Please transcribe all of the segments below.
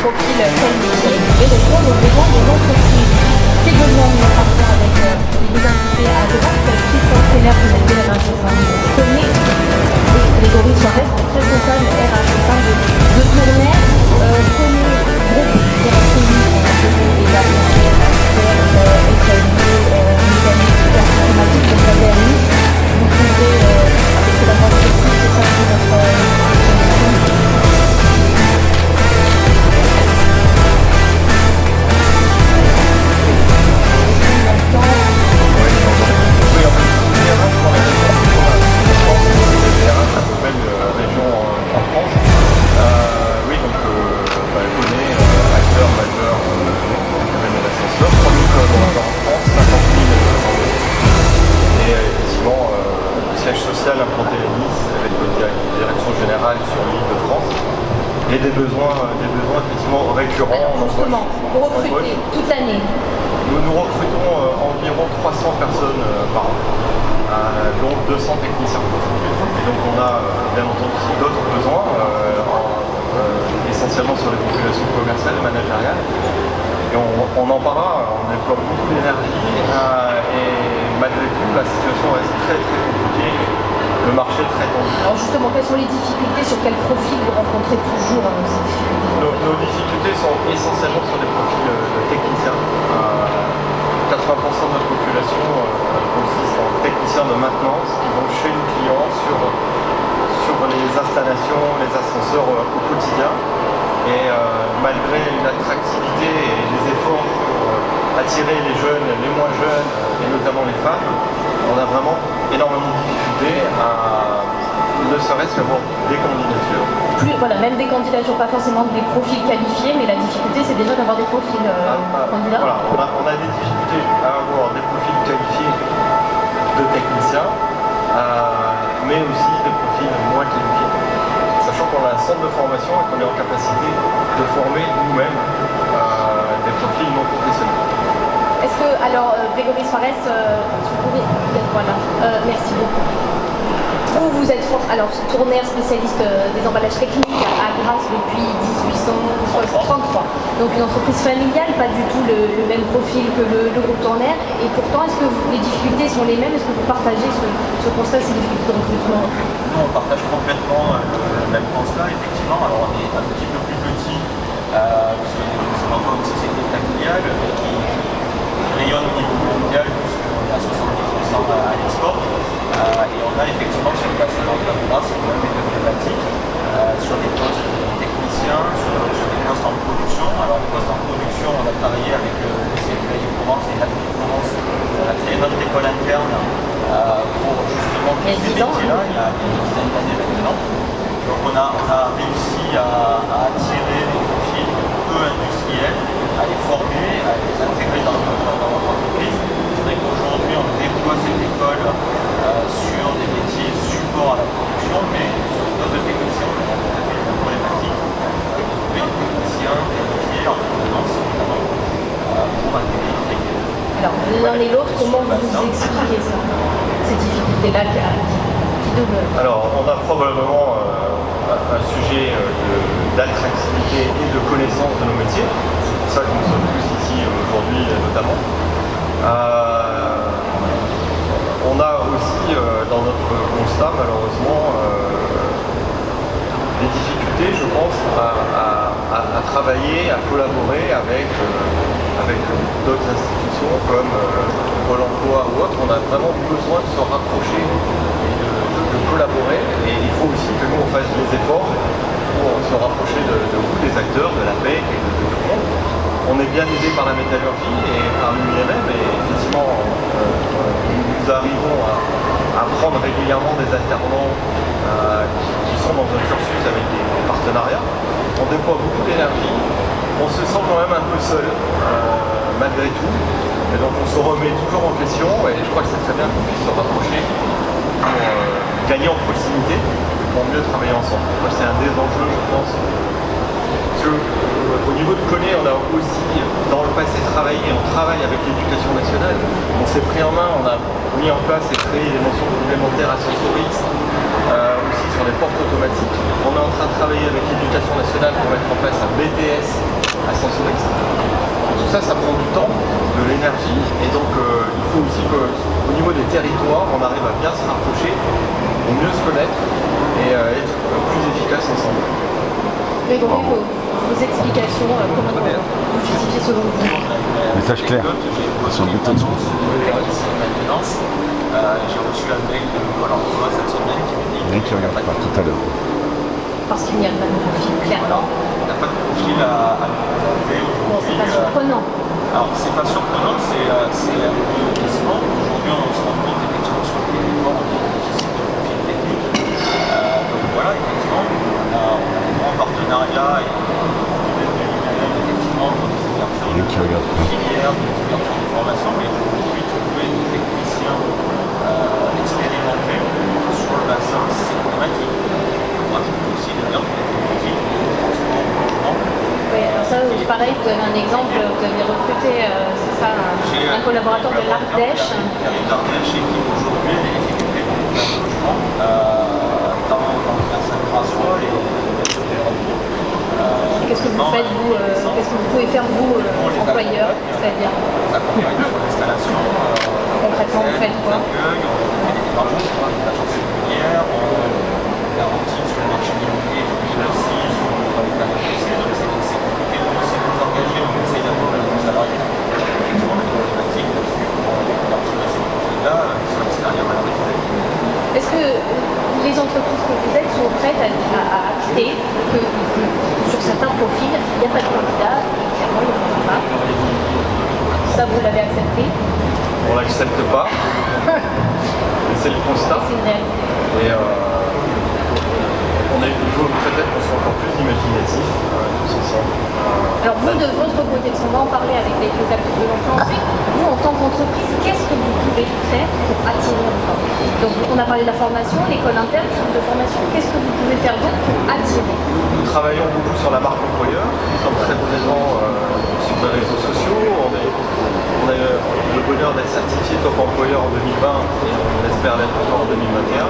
profils qualifiés et répondre aux besoins des entreprises. Ces besoins mis en rapport avec les identités à droite, Christophe Keller, que vous avez la connaît Grégory Suarez, responsable RH au sein de Tourner, connaît groupe qui a connu déjà SLB, mécanique, informatique, donc la BRI. Vous pouvez, c'est la moitié de c'est ça qui est notre implanté à Nice avec une direction générale sur l'île de France et des besoins effectivement récurrents. Alors justement, vous recrutez toute l'année. Nous recrutons environ 300 personnes par an, dont 200 techniciens. Et donc on a bien entendu d'autres besoins, essentiellement sur les populations commerciales et managériales. Et on en parlera, on déploie beaucoup d'énergie et malgré tout la situation reste très très compliquée. Le marché est très tendu. Alors justement, quelles sont les difficultés, sur quel profil vous rencontrez toujours ces difficultés? Nos difficultés sont essentiellement sur des profils de techniciens. 80% de notre population consiste en techniciens de maintenance qui vont chez le client sur les installations, les ascenseurs au quotidien. Et malgré l'attractivité et les efforts pour attirer les jeunes, les moins jeunes et notamment les femmes, on a vraiment énormément de difficultés à ne serait-ce qu'avoir des candidatures. Voilà, même des candidatures, pas forcément des profils qualifiés, mais la difficulté c'est déjà d'avoir des profils candidats. Voilà, on a des difficultés à avoir des profils qualifiés de techniciens, mais aussi des profils moins qualifiés. Sachant qu'on a un centre de formation et qu'on est en capacité de former nous-mêmes des profils non professionnels. Est-ce que, alors, Grégory Suarez, vous pouvez peut-être, voilà, merci beaucoup. Vous êtes Tourner, spécialiste des emballages techniques à Grasse depuis 1833. Donc une entreprise familiale, pas du tout le même profil que le groupe Tourner. Et pourtant, est-ce que les difficultés sont les mêmes? Est-ce que vous partagez ce constat, ces difficultés de recrutement? Nous, on partage complètement le même constat, effectivement. Alors on est un petit peu plus petit, c'est encore une société familiale qui rayonne au niveau mondial, puisqu'on est à 70% à l'export. Et on a effectivement sur le bassin d'emploi c'est quand même des problématiques sur des postes de techniciens, sur des postes en production. Alors les postes en production, on a travaillé avec le CFA Provence et l'Atelier-Provence, on a créé notre école interne pour justement ces métiers-là, il y a une dizaine d'années maintenant. Donc on a réussi à attirer des profils peu industriels, à les former, à les intégrer dans notre entreprise. C'est vrai qu'aujourd'hui on déploie cette école sur des métiers support à la production, mais sur d'autres techniciens, on a tout à fait une problématique de trouver des techniciens qualifiés en maintenance, notamment pour intégrer une équipe. Alors, l'un et l'autre, comment vous expliquez ça, ces difficultés-là qui demeurent? Alors, on a probablement un sujet d'attractivité et de connaissance de nos métiers. C'est pour ça que nous sommes tous ici aujourd'hui, notamment. On a aussi dans notre constat malheureusement des difficultés, je pense, à travailler, à collaborer avec d'autres institutions comme Pôle emploi ou autres. On a vraiment besoin de se rapprocher et de collaborer. Et il faut aussi que nous on fasse les efforts pour se rapprocher de vous, des acteurs, de la PEC et de tout le monde. On est bien aidé par la métallurgie et par l'UIMM et effectivement nous arrivons à prendre régulièrement des alternants qui sont dans un cursus avec des partenariats. On déploie beaucoup d'énergie, on se sent quand même un peu seul malgré tout, et donc on se remet toujours en question et je crois que c'est très bien qu'on puisse se rapprocher pour gagner en proximité, pour mieux travailler ensemble. Moi, c'est un des enjeux, je pense. Au niveau de Collet, on a aussi dans le passé travaillé, on travaille avec l'éducation nationale. On s'est pris en main, on a mis en place et créé des mentions complémentaires à sensoristes, aussi sur les portes automatiques. On est en train de travailler avec l'Éducation nationale pour mettre en place un BTS à sens unique. Tout ça, ça prend du temps, de l'énergie, et donc il faut aussi qu'au niveau des territoires, on arrive à bien se rapprocher, pour mieux se connaître et être plus efficace ensemble. Mais donc, vos explications, comment vous justifiez selon vous? Message clair. Sur le bouton. J'ai reçu un mail de Pôle emploi cette semaine qui me dit Rien qui regarde pas tout à l'heure. Parce qu'il n'y a pas de profil, clairement. il n'y a pas de profil à trouver aujourd'hui. Bon, c'est pas surprenant. Alors, c'est pas surprenant, c'est un peu décevant. Aujourd'hui, on se rend compte effectivement sur le territoire, on est difficile de profil technique. Donc voilà, effectivement, on a un grand partenariat et effectivement, pour des ouvertures de filières, des ouvertures de formation, mais aujourd'hui, trouver des techniciens expérimentés sur le bassin, c'est problématique. On rajoute aussi d'ailleurs des technologies. Oui, alors ça, pareil, vous avez un exemple, vous avez recruté, c'est ça, un collaborateur de l'Ardèche. L'Ardèche qui aujourd'hui est équipé pour un logement dans le bassin de Brassois et qu'est-ce que vous faites, vous qu'est-ce que vous pouvez faire, vous, employeur, c'est-à-dire accompagner sur l'installation. Concrètement, vous faites quoi? On fait des démarches sur l'agence immobilière, on garantit sur le marché immobilier, aussi sur les plans fonciers, donc c'est compliqué de nous engager, on essaie d'avoir des salariés. Effectivement, les problématiques là-dessus, on partir de ces profils-là sur l'extérieur à la réalité. Est-ce que les entreprises que vous êtes sont prêtes à acter que sur certains profils, il n'y a pas de candidat et clairement, il n'y en aura pas? Ça, vous l'avez accepté? On ne l'accepte pas, mais c'est le constat. C'est une réalité. Et il faut peut-être qu'on soit encore plus imaginatif tous ensemble. Alors vous, de votre côté, parce qu'on va en parler avec les acteurs de l'emploi ensuite, vous, en tant qu'entreprise, qu'est-ce que vous pouvez faire pour attirer l'emploi? Donc on a parlé de la formation, l'école interne, le centre de formation, qu'est-ce que vous pouvez faire d'autre pour attirer? Nous travaillons beaucoup sur la marque employeur, nous sommes très présents sur les réseaux sociaux, on a eu le bonheur d'être certifié top employeur en 2020 et on espère l'être encore en 2021.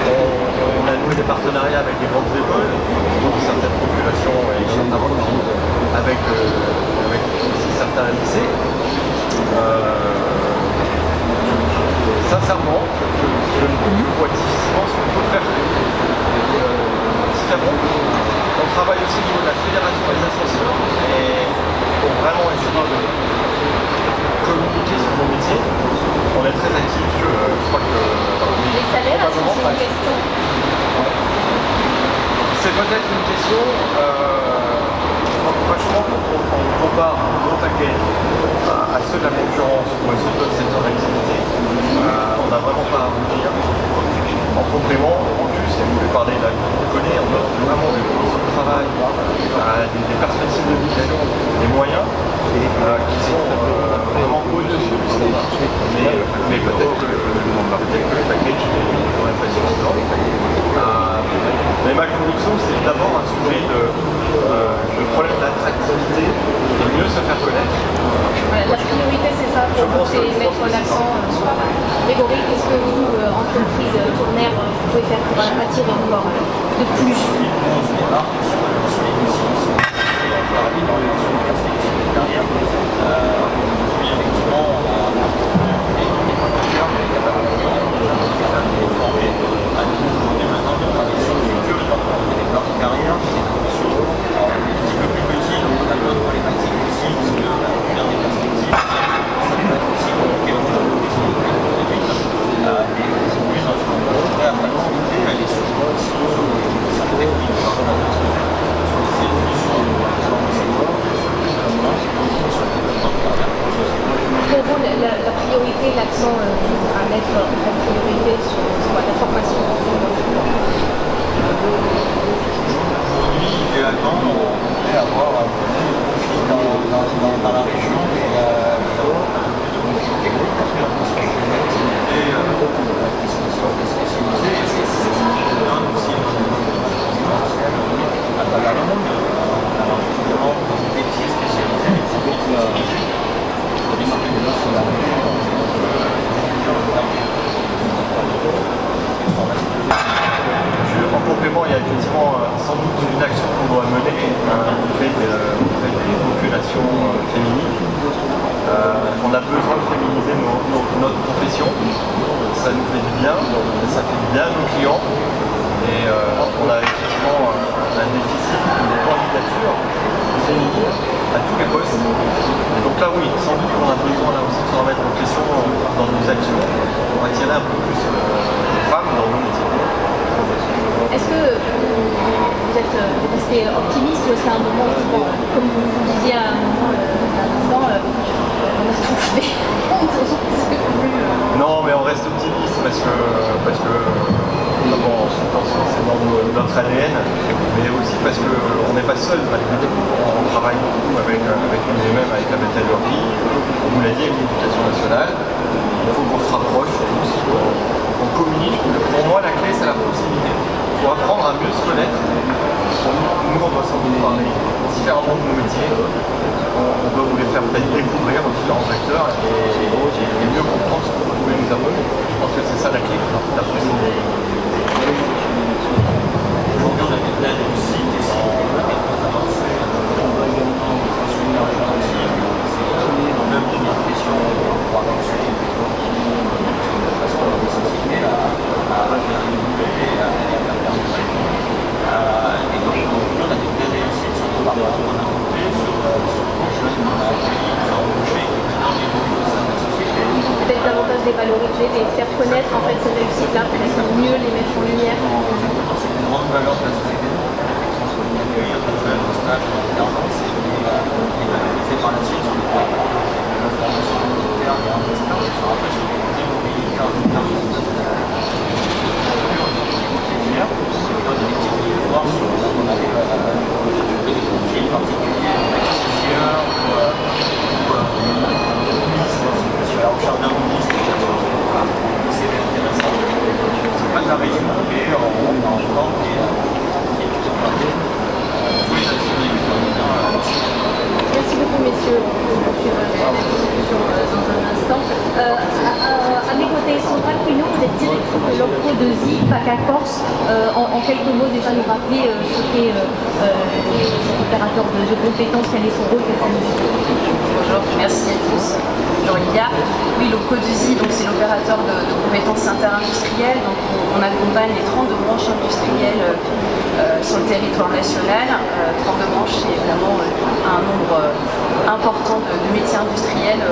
On a noué des partenariats avec des grandes écoles, donc certaines populations et certains profils, avec aussi certains lycées. Sincèrement, je vois difficilement ce qu'on peut faire différemment. On travaille aussi au niveau de la fédération des associations et pour vraiment essayer de communiquer sur nos métiers. On est très actifs, je crois que... Les salaires, est-ce que c'est une question? C'est peut-être une question, franchement, quand on compare nos paquets à ceux de la concurrence ou à ceux d'autres secteurs d'activité, on n'a vraiment pas à vous dire. En complément, en plus, et vous voulez parler là, on connaît, on offre vraiment des conditions de travail, des perspectives de mission, des moyens qui sont vraiment au-dessus du standard. Mais peut-être que le package est quand même pas suffisant. Mais ma conviction, c'est d'abord un sujet de problème d'attractivité, de mieux se faire connaître. Voilà, la priorité, c'est ça, pour vous, c'est mettre l'accent sur la... Grégory, qu'est-ce que vous, entreprise tournaire, vous pouvez faire pour attirer encore de plus? bien, ça fait du bien à nos clients. Et on a effectivement un déficit de candidature féminine à tous les postes. Et donc là, oui, sans doute qu'on a besoin là aussi de se remettre en question dans nos actions pour attirer un peu plus de femmes dans nos métiers. Est-ce que vous êtes resté optimiste ou est-ce qu'à un moment, comme vous disiez à un moment, on a tout fait? Non, mais on reste optimiste parce que d'abord, je pense que c'est dans notre ADN, mais aussi parce qu'on n'est pas seul malgré tout. On travaille beaucoup avec les mêmes, avec la métallurgie, on vous l'a dit, avec l'éducation nationale. Il faut qu'on se rapproche tous, qu'on communique. Pour moi, la clé, c'est la proximité. Il faut apprendre à mieux se connaître. Nous, on doit sans doute parler différemment de nos métiers. On doit vous les faire peut-être découvrir aux différents acteurs et mieux comprendre ce que vous pouvez nous apporter. Je pense que c'est ça la clé, la proximité. Aujourd'hui, on a des plans aussi qui sont avancés. Même une question pour avancer. Parce qu'on a des sociétés à faire évoluer et à faire perdurer. Et donc, aujourd'hui, on a des vraies réussites sur nos parcours qu'on a montés, sur les jeunes qu'on a accueillis, qui ont embauché, qui maintenant évoluent au sein de la société. Peut-être davantage les valoriser, les faire connaître en fait ces réussites-là, peut-être mieux les mettre en lumière. C'est une grande valeur de la société. Accueillir des jeunes au stage en alternance et les valoriser par la suite sur le terrain. La formation militaire, il y a un master sur un peu sur les mobilités en international. On donne des petits voir sur on arrive à trouver des profils particuliers, accesseurs ou ministres, sur la recherche d'un ministre, c'est intéressant. C'est pas de la région, mais on a un temps qui est Merci beaucoup, messieurs. On poursuivra la discussion dans un instant. À mes côtés, Sandra Pruneau, vous êtes directrice de l'OPCO de ZI, PACA Corse. En quelques mots, déjà nous rappeler ce qu'est l'opérateur de compétences, quel est son rôle, quelle fonction. Bonjour, merci à tous. Bonjour Lilia. Oui, l'OPCO de ZI, c'est l'opérateur de compétences interindustrielles. Donc on accompagne les 32 branches industrielles sur le territoire national. 32 branches, c'est vraiment un nombre important de métiers industriels.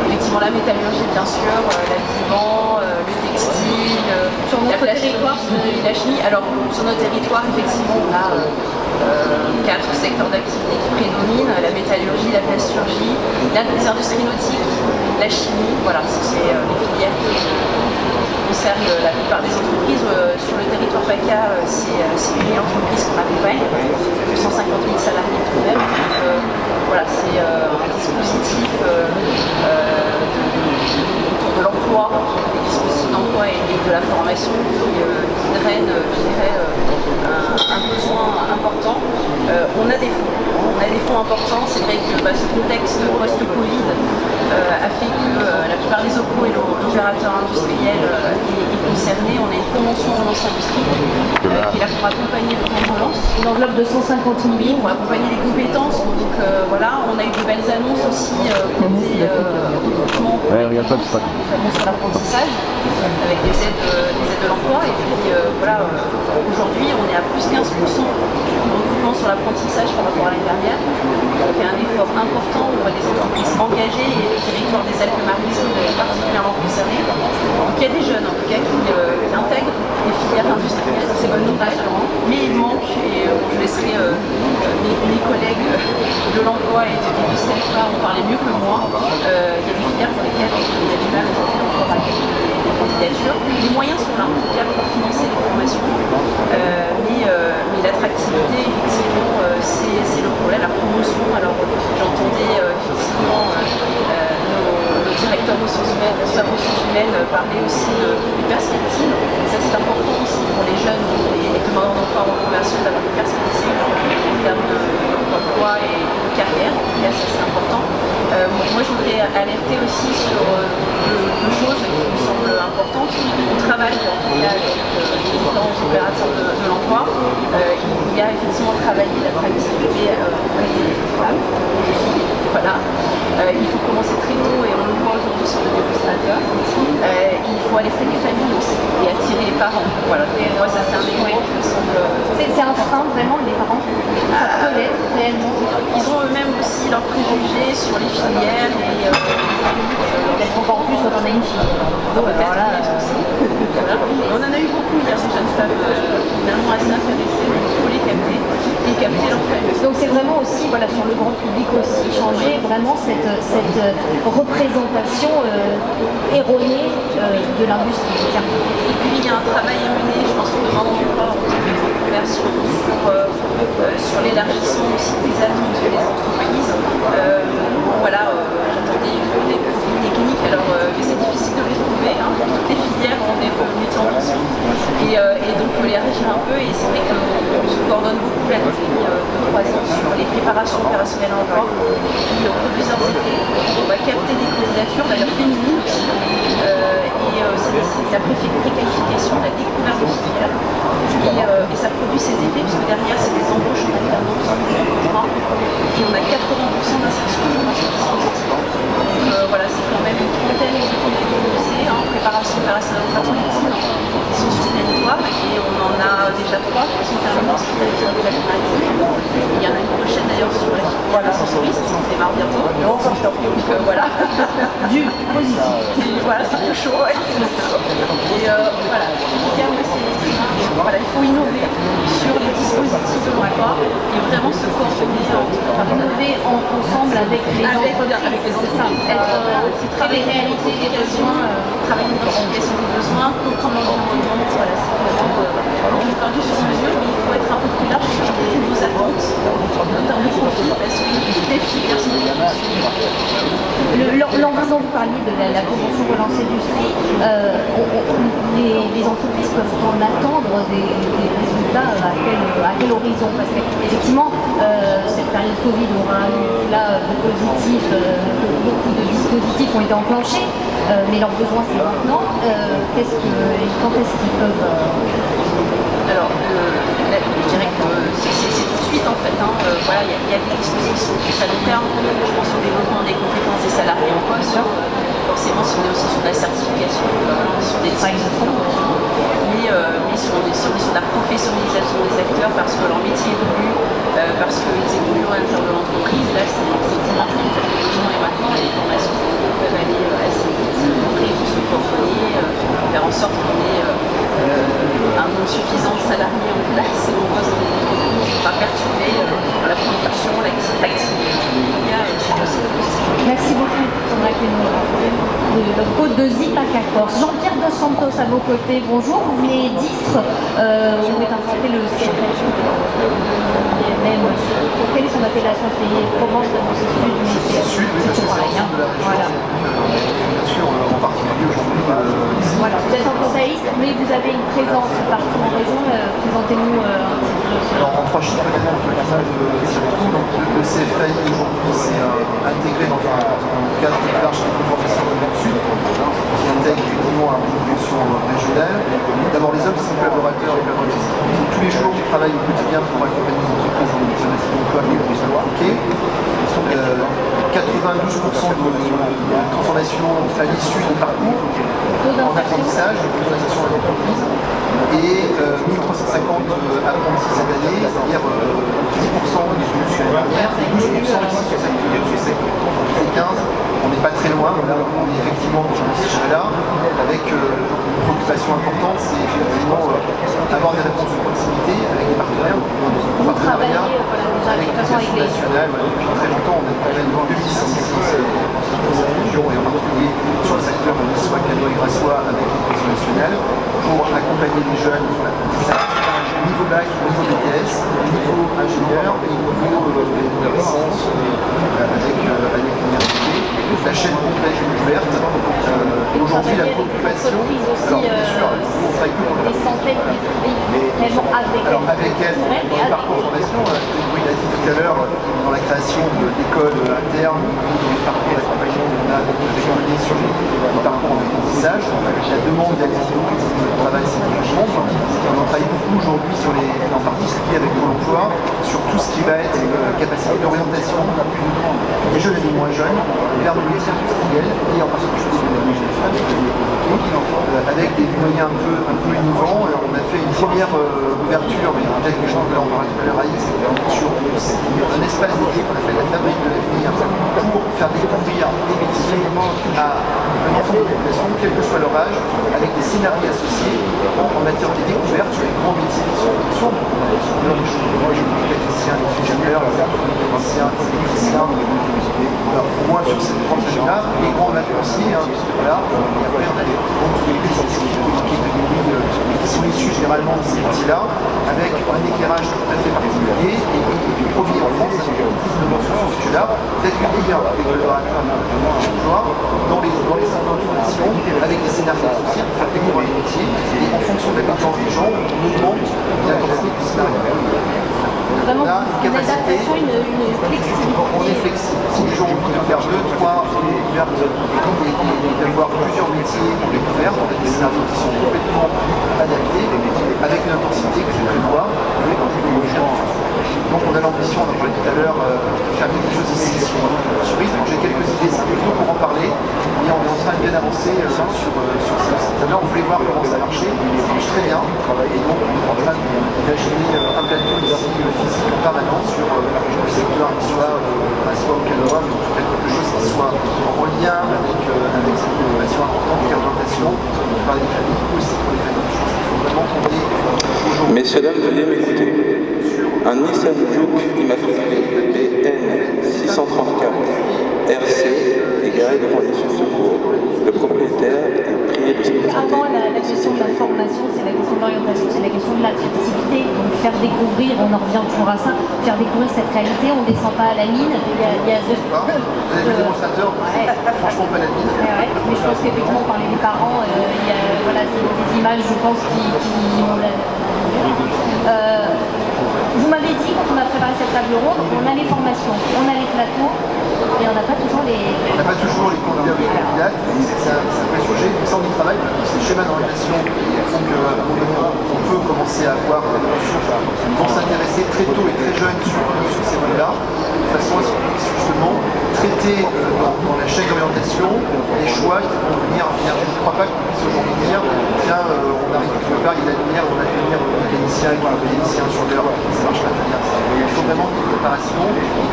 Effectivement, la métallurgie, bien sûr, l'habillement, le textile, sur notre territoire, la chimie. Alors, sur notre territoire, effectivement, on a 4 secteurs d'activité qui prédominent, la métallurgie, la plasturgie, les industries nautiques, la chimie. Voilà, c'est les filières qui concernent la plupart des entreprises. Sur le territoire PACA, c'est une entreprise qu'on accompagne, 150 000 salariés tout de même. Voilà, c'est un dispositif autour de l'emploi, des dispositifs d'emploi et de la formation qui drainent, je dirais, un besoin important. On a des fonds importants. C'est vrai que ce contexte post-Covid a fait que la plupart des OPCO et l'opérateur industriel est concerné. On a une convention relance industrie qui est là pour accompagner le plan de relance. Une enveloppe de 150 millions pour accompagner les compétences. Donc voilà, on a eu de belles annonces aussi côté recrutement sur l'apprentissage avec des aides de l'emploi. Et puis voilà, aujourd'hui on est à plus 15% de recrutement sur l'apprentissage par rapport à l'année dernière. On fait un effort important, on voit des entreprises engagées et le territoire des Alpes-Maritimes est particulièrement concerné. Donc il y a des jeunes en tout cas qui intègrent les filières industrielles, c'est bonne nouvelle, mais il manque, et je laisserai mes collègues de l'emploi et du CFA en parler mieux que moi. Il y a des filières pour lesquelles il y a du mal aujourd'hui encore à accueillir les candidatures. Les moyens sont là en tout cas pour financer les formations, mais l'attractivité effectivement c'est le problème, la promotion. Alors j'entendais effectivement nos directeurs ressources humaines parler aussi des perspectives. Ça c'est important aussi pour les jeunes et les demandeurs d'emploi en reconversion d'avoir des perspectives en termes d'emploi et de carrière. Et ça c'est important. Moi je voudrais alerter aussi sur deux choses qui me semblent importantes. On travaille en tout cas avec les différents opérateurs de l'emploi. Il y a effectivement travaillé l'attractivité des femmes, des filles. Voilà. Il faut commencer très tôt et on le voit aujourd'hui sur le démonstrateur. Il faut alerter les familles aussi. leurs préjugés sur les filières et Peut-être encore plus quand on a une fille. peut-être aussi. Voilà. On en a eu beaucoup hier, ces jeunes femmes finalement assez intéressées, il faut les capter et capter leur famille. Donc c'est vraiment aussi, voilà, sur le grand public aussi, changer vraiment cette représentation erronée de l'industrie. Et puis il y a un travail à mener, je pense qu'on demande encore sur l'élargissement aussi des attentes des entreprises. Voilà, j'attendais des profils techniques, alors c'est difficile de les trouver. Hein. Pour toutes les filières, on est métier en tension. Et donc, il faut élargir un peu. Et c'est vrai qu'on se coordonne beaucoup là depuis 2-3 ans sur les préparations opérationnelles en emploi qui ont plusieurs effets. On va capter des candidatures, d'ailleurs féminines aussi. C'est la préqualification, la découverte des filières. Et ça produit ses effets, puisque derrière, c'est des embauches en alternance, et on a 80% d'insertion dans ce dispositif. Donc voilà, c'est quand même une trentaine de lycées, préparation opérationnelle en pratique utile, qui sont sur le territoire, et on en a déjà 3 qui sont terminés en spécialisation de la maritime. Il y en a une prochaine d'ailleurs sur la filière de sensoriste, qui démarre bientôt. Donc voilà. Du positif. Voilà, c'est un peu chaud. Ouais. Et voilà, en tout cas, voilà, il faut innover sur les dispositifs de l'emploi et vraiment se coordonner Innover ensemble avec les entreprises. C'est très les réalités des besoins, travailler l'identification des besoins, comprendre l'environnement. Voilà, c'est vraiment on fait pas du sur-mesure, mais il faut être un peu plus large sur nos attentes en termes de profil, parce que toutes les filières sont L'envers vous parliez de la convention Relance Industrie, les entreprises peuvent en attendre des résultats à quel horizon? Parce qu'effectivement, cette période Covid aura eu là de positifs, beaucoup de dispositifs ont été enclenchés, mais leurs besoins c'est maintenant. Quand est-ce qu'ils peuvent... Alors, je dirais que c'est tout de suite en fait. Voilà, il y a des dispositions plus à long terme. Je pense au développement des compétences des salariés en poste. Forcément, si on est aussi sur de la certification, sur des dispositions, mais si on est sur la professionnalisation des acteurs parce que leur métier évolue, parce qu'ils évoluent à l'intérieur de l'entreprise, là c'est maintenant et maintenant les formations peuvent aller assez vite. Après, il faut se coordonner, faire en sorte qu'on ait un nombre suffisant de salariés en place et on pose dans les entreprises pour ne pas perturber la production, l'activité. Merci beaucoup, Sandra Queneau, le code de Zipaca Corse. Jean-Pierre Dos Santos à vos côtés, bonjour. Vous venez d'Istres, vous avez implanté le CFF. Quelle est son appellation? C'est Provence de Sud, mais c'est tout pareil. Voilà. Bien sûr, en particulier aujourd'hui. Voilà, vous êtes un conseilliste, mais vous avez une présence partout en région. Présentez-nous un petit peu. Alors, en 3 chiffres également, on peut dire ça le CFAI aujourd'hui c'est intégré dans un cadre plus large de la formation du Sud, qui intègre effectivement une dimension régionale. D'abord les hommes qui sont collaborateurs et collaboratrices qui tous les jours qui travaillent au quotidien pour accompagner les entreprises dans les emplois et les emplois. 92% de transformation à l'issue du parcours en apprentissage, transformation à l'entreprise, et 1350 apprentis cette année, c'est-à-dire 10% des solutions dernières et 12% du secteur. C'est 15, on n'est pas très loin, on est effectivement dans ce sujet-là, avec une préoccupation importante, c'est effectivement avoir des réponses de proximité avec des partenaires, des partenariats avec l'éducation nationale. Depuis très longtemps, on a travaillé en 2006 dans cette région et en particulier sur le secteur niçois, cannois et grassois avec l'éducation nationale pour accompagner les jeunes sur l'apprentissage, niveau bac, niveau BTS, niveau ingénieur et niveau licence avec l'université. La chaîne complète est ouverte. Aujourd'hui, la préoccupation, alors bien sûr, on travaille que pour des centaines de pays, avec elle, dans le parcours de formation, il a dit tout à l'heure, dans la création d'écoles internes, des parcours d'accompagnement, on a décliné sur les parcours d'apprentissage, la demande d'existence, le travail c'est vachement. On en travaille beaucoup aujourd'hui en particulier avec Pôle emploi, sur tout ce qui va être capacité d'orientation des jeunes et des moins jeunes vers le métier industriel et en particulier avec des moyens un peu innovants. On a fait une première ouverture, mais peut-être que je vais en parler tout à l'heure, sur un espace dédié qu'on appelle la fabrique de l'avenir, faire découvrir des métiers à un ensemble de population, quel que soit leur âge, avec des scénarios associés en matière de découverte sur les grands métiers qui sont en fonction. Moi, j'ai des mécaniciens, des ingénieurs, des mécaniciens, des électriciens, au moins sur cette grande là les grands maintenanciers, voilà, et après on a des qui sont issus généralement de ces métiers-là, avec un éclairage tout à fait particulier et produit en France avec une prise de mention sur ce sujet-là, d'accueillir des collaborateurs d'emploi dans les centres de formation avec des scénarios associés pour faire découvrir les métiers et en fonction de la compétence des gens, on augmente l'intensité du scénario. Vraiment, Là, une adaptation, une flexibilité. On est flexible. Si les gens ont envie de faire 2, 3 découvertes et d'avoir plusieurs métiers en découverte, on a des scénarios qui sont complètement adaptés avec une intensité que je prévois. Donc on a l'ambition, on en parlait tout à l'heure, de faire quelque chose ici sur Istres. J'ai quelques idées, c'est un peu tôt pour en parler, mais on est en train de bien avancer sur ces sites-là. On voulait voir comment ça marchait, ça marche très bien. Et donc on est en train d'imaginer un plateau ici physique en permanence sur le secteur qui soit au Canada, mais en tout cas quelque chose qui soit en lien avec cette innovation importante qui est l'orientation par les familles, aussi pour les familles. Je pense qu'il faut vraiment qu'on ait aujourd'hui. Messieurs, dames, veuillez m'écouter. Un Nissan Juke immatriculé BN 634 RC est garé devant l'issue de secours. Le propriétaire est prié de se présenter. Avant la question de la formation, c'est la question de l'orientation, c'est la question de l'attractivité. Donc faire découvrir, on en revient toujours à ça, faire découvrir cette réalité, on ne descend pas à la mine. Il y a Vous avez des démonstrateurs, franchement pas la mine. Ouais, mais je pense qu'effectivement, parler des parents, il y a voilà, des images, je pense, qui ont vous m'avez dit, quand on a préparé cette table ronde, on a les formations, on a les plateaux, et on n'a pas toujours les... On n'a pas toujours les candidats ou les candidates, c'est un vrai sujet. Donc ça, on y travaille, ces schémas d'orientation font qu'à un moment donné, on peut commencer à avoir des ressources qui vont s'intéresser très tôt et très jeune sur ces volets-là, de façon à ce qu'on puisse justement traiter dans la chaîne d'orientation les choix qui vont venir. Je ne crois pas qu'on puisse aujourd'hui dire, tiens, on arrive quelque part, il y a l'avenir, on va devenir mécanicien, mécanicien sur l'heure, ça marche pas très bien. Il faut vraiment une préparation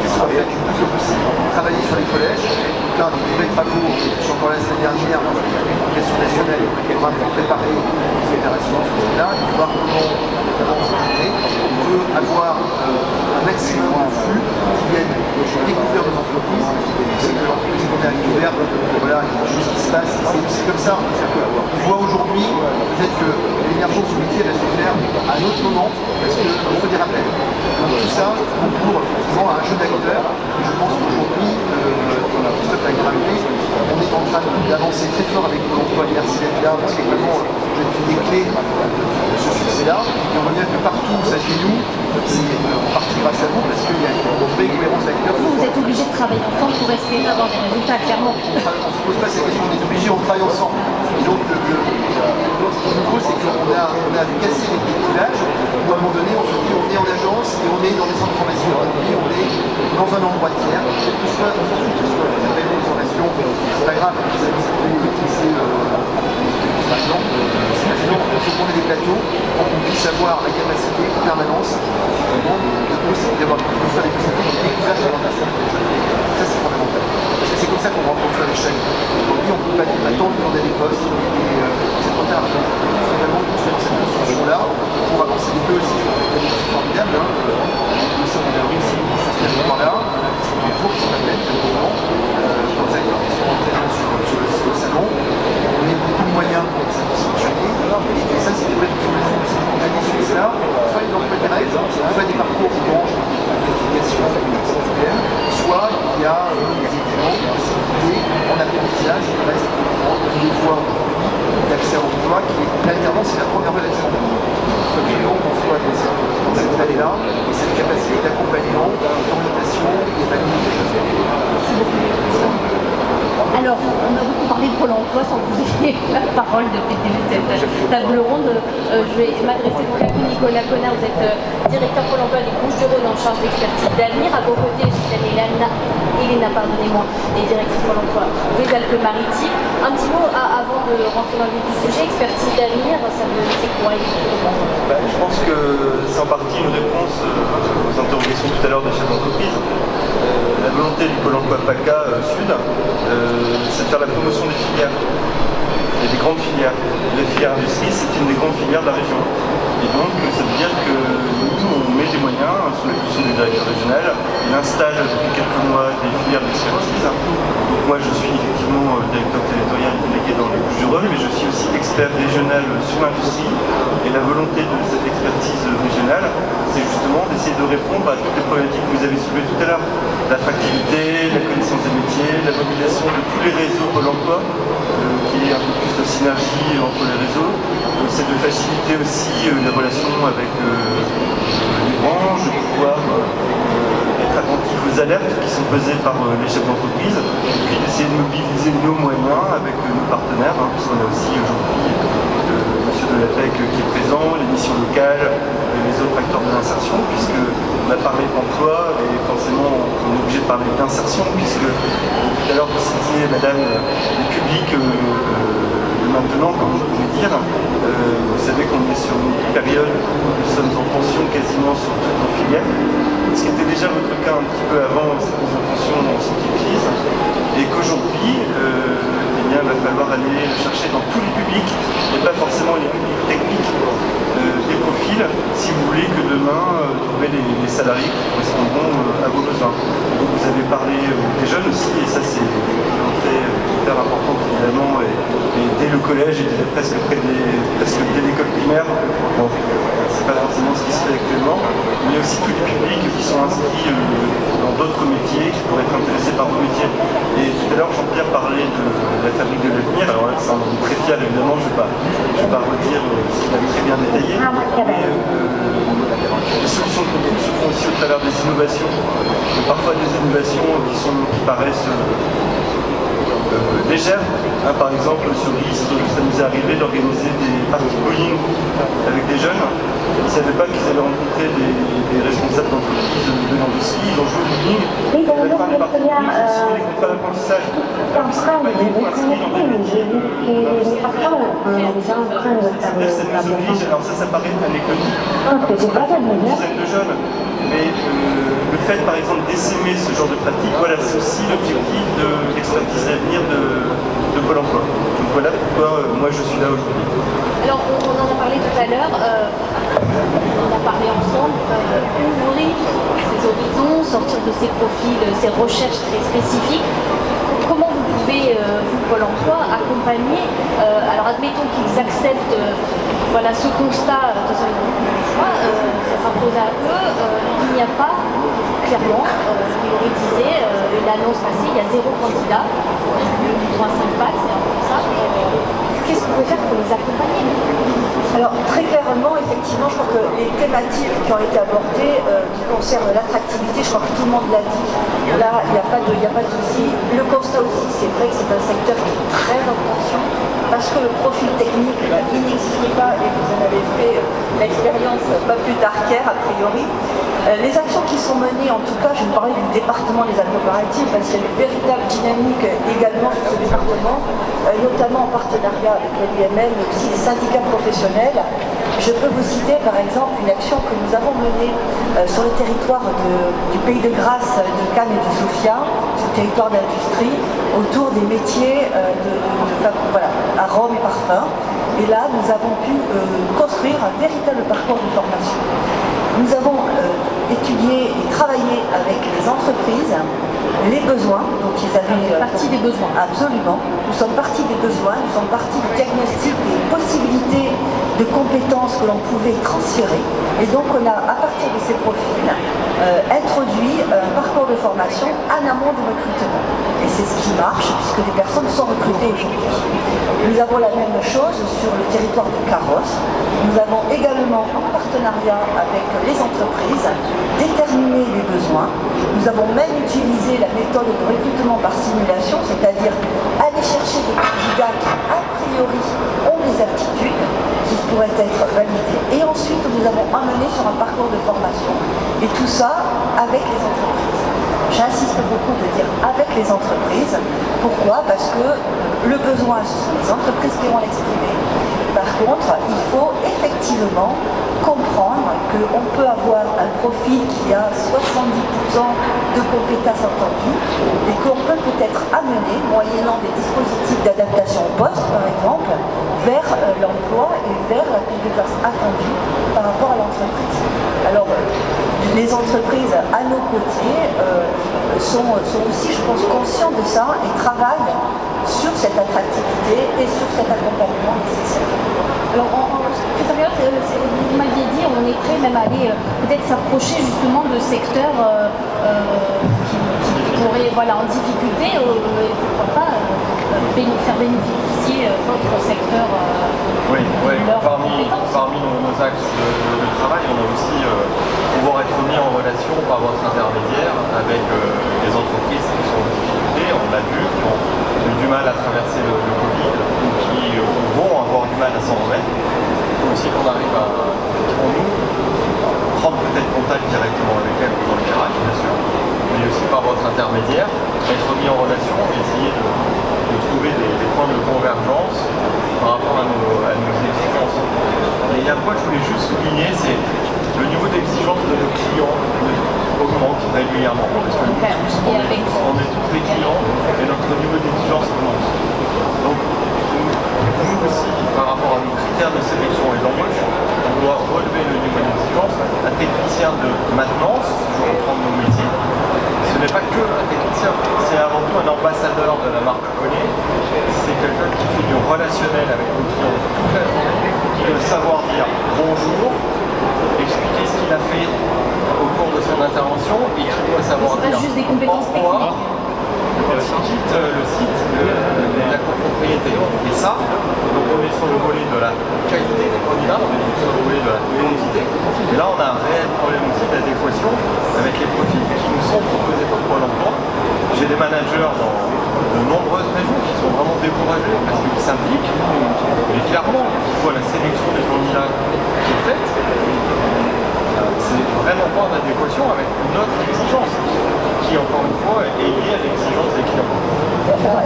qui soit faite le plus possible. Travailler sur les collèges, donc là, des vrais travaux, je suis encore la semaine dernière, l'éducation nationale, on va préparer les fédérations sur ce là, il faut voir comment se traiter. On veut avoir un maximum de flux qui viennent découvrir nos entreprises. C'est que l'entreprise qu'on est ouverte, voilà, il y a des choses qui se passent, c'est comme ça. On voit aujourd'hui peut-être que l'émergence du métier va se faire à un autre moment parce qu'il faut des rappels. Donc tout ça concourt effectivement à un jeu d'acteurs. Je pense qu'aujourd'hui, Christophe l'a rappelé, on est en train d'avancer très fort avec l'emploi à l'université parce que vraiment, vous êtes une des clés de ce succès-là. Et on voit bien que partout où ça chez nous, c'est en partie grâce à vous parce qu'il y a une vraie cohérence d'acteurs. Vous êtes obligés de travailler ensemble pour espérer avoir des résultats, clairement. On ne se pose pas cette question, on est obligés, on travaille ensemble. Et donc, ce qui est nouveau, c'est qu'on a cassé les villages où à un moment donné, on se dit on est en agence et on est dans les centres de formation. Et on est dans un endroit tiers, quel que soit, on s'en fout que ce soit des appels de formation, c'est pas grave, ça peut utiliser par exemple, imaginons qu'on se prend des plateaux pour qu'on puisse avoir la capacité en permanence d'avoir des possibilités de découverte de l'orientation. Ça, c'est fondamental. Parce que c'est comme ça qu'on rencontre les chaînes. Aujourd'hui, on ne peut pas attendre qu'on ait des postes et c'est trop tard. Il faut vraiment construire cette construction-là pour avancer les deux aussi. C'est formidable. Nous sommes réussi sur ce territoire-là. C'est des cours qui sont à peine, malheureusement. Comme ça, ils sont présents sur le salon. On met beaucoup de moyens pour que ça puisse fonctionner. Et ça, c'est une vraie transformation. On a des succès là, soit des emplois directs, soit des parcours qui branchent qualification, soit il y a des étudiants, des possibilités en apprentissage, qui restent une voie d'accès à l'emploi qui est l'alternance, c'est la première voie d'accès à l'emploi. Absolument qu'on soit dans cette vallée-là et cette capacité d'accompagnement, d'orientation et d'animer. Merci beaucoup. Alors, on a beaucoup parlé de Pôle emploi sans vous donner la parole depuis le début de cette table ronde. Je vais m'adresser donc à vous, Nicolas Connard. Vous êtes directeur Pôle emploi des Bouches-du-Rhône en charge d'expertise d'avenir. À vos côtés, Elena, et directrice Pôle emploi des Alpes-Maritimes. Un petit mot avant de rentrer dans le vif du sujet. Expertise d'avenir, ça veut dire quoi exactement? Je pense que c'est en partie une réponse aux interrogations tout à l'heure des chefs d'entreprise. La volonté du Pôle emploi PACA Sud, c'est de faire la promotion des filières. Il y a des grandes filières. La filière industrie, c'est une des grandes filières de la région. Et donc, ça veut dire que nous, on met des moyens sous l'impulsion du directeur régional. Il installe depuis quelques mois des filières d'expertise. Donc moi, je suis effectivement directeur territorial délégué dans les Bouches-du-Rhône, mais je suis aussi expert régional sur l'industrie. Et la volonté de cette expertise régionale, c'est justement d'essayer de répondre à toutes les problématiques que vous avez soulevées tout à l'heure. L'attractivité, la connaissance des métiers, la mobilisation de tous les réseaux Pôle emploi, qui est un peu plus de synergie entre les réseaux. C'est de faciliter aussi les relations avec les branches, de pouvoir être attentif aux alertes qui sont posées par les chefs d'entreprise, et puis d'essayer de mobiliser nos moyens avec nos partenaires, puisqu'on a aussi aujourd'hui M. Delatec qui est présent, les missions locales, les autres acteurs de l'insertion, puisqu'on a parlé d'emploi et forcément on est obligé de parler d'insertion, puisque tout à l'heure vous citiez, Madame, les publics maintenant, comme je pouvais dire, vous savez qu'on est sur une période où nous sommes en tension quasiment sur toutes nos filières, ce qui était déjà votre cas un petit peu avant cette mise en tension dans cette crise, et qu'aujourd'hui, il va falloir aller chercher dans tous les publics, et pas forcément les publics techniques, des profils, si vous voulez que demain, trouver les salariés qui correspondront à vos besoins. Donc vous avez parlé des jeunes aussi, et ça c'est hyper important évidemment, et dès le collège et presque dès l'école primaire. Bon, c'est pas forcément ce qui se fait actuellement, mais il y a aussi tous les publics qui sont inscrits dans d'autres métiers, qui pourraient être intéressés par vos métiers. Et tout à l'heure, Jean-Pierre parlait de la fabrique de l'avenir. Alors là, ça en est très fier, évidemment, je ne vais pas redire ce qu'il avait très bien détaillé. Mais les solutions de concours se font aussi au travers des innovations, parfois des innovations qui paraissent légères. Par exemple, sur RIST, ça nous est arrivé d'organiser des parties bowling avec des jeunes. Ils ne savaient pas qu'ils allaient rencontrer des responsables d'entreprise de l'industrie. Ils ont joué au bowling. Et à la fin des parties bowling, ils ont signé des contrats d'apprentissage. Ils ne sont pas du tout inscrits dans des métiers. Ça nous oblige, alors ça paraît anecdotique. C'est pas une dizaine de jeunes. Mais le fait, par exemple, d'essaimer ce genre de pratique, voilà, c'est aussi l'objectif de l'expertise d'avenir de Pôle emploi. Donc voilà pourquoi moi je suis là aujourd'hui. Alors, on en a parlé tout à l'heure, on a parlé ensemble, ouvrir ces horizons, sortir de ces profils, ces recherches très spécifiques. Comment vous pouvez, vous, Pôle emploi, accompagner, alors admettons qu'ils acceptent voilà, ce constat, de toute façon, ça s'impose à eux, il n'y a pas, clairement, ce qu'il disait, l'annonce passée, il y a 0 candidat, moins 5 pattes, c'est un peu ça. Qu'est-ce qu'on peut faire pour les accompagner? Alors très clairement, effectivement, je crois que les thématiques qui ont été abordées qui concernent l'attractivité, je crois que tout le monde l'a dit. Là, il n'y a pas de souci. Le constat aussi, c'est vrai que c'est un secteur qui est très en tension parce que le profil technique, il n'existait pas et vous en avez fait l'expérience pas plus tard qu'hier, a priori. Les actions qui sont menées, en tout cas, je vais parler du département des Alpes-Maritimes parce qu'il y a une véritable dynamique également sur ce département, notamment en partenariat avec l'UMM, mais aussi les syndicats professionnels. Je peux vous citer par exemple une action que nous avons menée sur le territoire du Pays de Grâce, de Cannes et du Sofia, sur le territoire d'industrie, autour des métiers voilà, arômes et parfums. Et là, nous avons pu construire un véritable parcours de formation. Nous avons étudié et travaillé avec les entreprises, les besoins, donc ils avaient... Partie des besoins. Absolument. Nous sommes partis des besoins, nous sommes partis du diagnostic des possibilités de compétences que l'on pouvait transférer. Et donc on a, à partir de ces profils, introduit un parcours de formation en amont du recrutement. Et c'est ce qui marche, puisque les personnes sont recrutées aujourd'hui. Nous avons la même chose sur le territoire de Carrosse. Nous avons également, en partenariat avec les entreprises, déterminé les besoins. Nous avons même utilisé la méthode de recrutement par simulation, c'est-à-dire aller chercher des candidats qui, a priori, ont des aptitudes qui pourraient être validées. Et ensuite, nous avons amené sur un parcours de formation. Et tout ça avec les entreprises. J'insiste beaucoup de dire avec les entreprises. Pourquoi? Parce que le besoin, ce sont les entreprises qui vont l'exprimer. Par contre, il faut effectivement comprendre qu'on peut avoir un profil qui a 70% de compétences attendues et qu'on peut peut-être amener, moyennant des dispositifs d'adaptation au poste, par exemple, vers l'emploi et vers la compétence attendue par rapport à l'entreprise. Alors, les entreprises à nos côtés sont aussi, je pense, conscients de ça et travaillent sur cette attractivité et sur cet accompagnement nécessaire. Alors, vous m'aviez dit, on est prêt même à aller peut-être s'approcher justement de secteurs qui pourraient en difficulté, et pourquoi pas faire bénéficier votre secteur. Oui, parmi nos axes de travail, on a aussi pouvoir être mis en relation par votre intermédiaire avec des entreprises qui sont en difficulté, on l'a vu, qui ont eu du mal à traverser le Covid ou qui vont avoir du mal à s'en remettre. Il faut aussi qu'on arrive à, pour nous, prendre peut-être contact directement avec elles dans le garage, bien sûr, mais aussi par votre intermédiaire, être mis en relation et essayer de trouver des points de convergence par rapport à nos exigences. Et il y a un point que je voulais juste souligner, c'est le niveau d'exigence de nos clients augmente régulièrement. Parce que nous tous, on est tous des clients et notre niveau d'exigence augmente. Donc, nous aussi, par rapport à nos critères de sélection et d'embauche, on doit relever le niveau d'exigence. Un technicien de maintenance, si je reprends nos métiers, ce n'est pas que un technicien, c'est avant tout un ambassadeur de la marque Koné. C'est quelqu'un qui fait du relationnel avec nos clients toute la journée, qui doit savoir dire bonjour, expliquer ce qu'il a fait au cours de son intervention et qui doit savoir dire juste des compétences techniques. Quand il quitte le site de la copropriété. Et ça, donc on est sur le volet de la qualité des candidats, on est sur le volet de la quantité. Et là, on a un réel problème aussi d'adéquation avec les profils qui nous sont proposés par Pôle emploi. J'ai des managers dans de nombreuses régions qui sont vraiment découragés parce qu'ils s'impliquent. Mais clairement, ils voient la sélection des candidats qui est faite. C'est vraiment pas en adéquation avec notre exigence, qui encore une fois est liée à l'exigence des clients.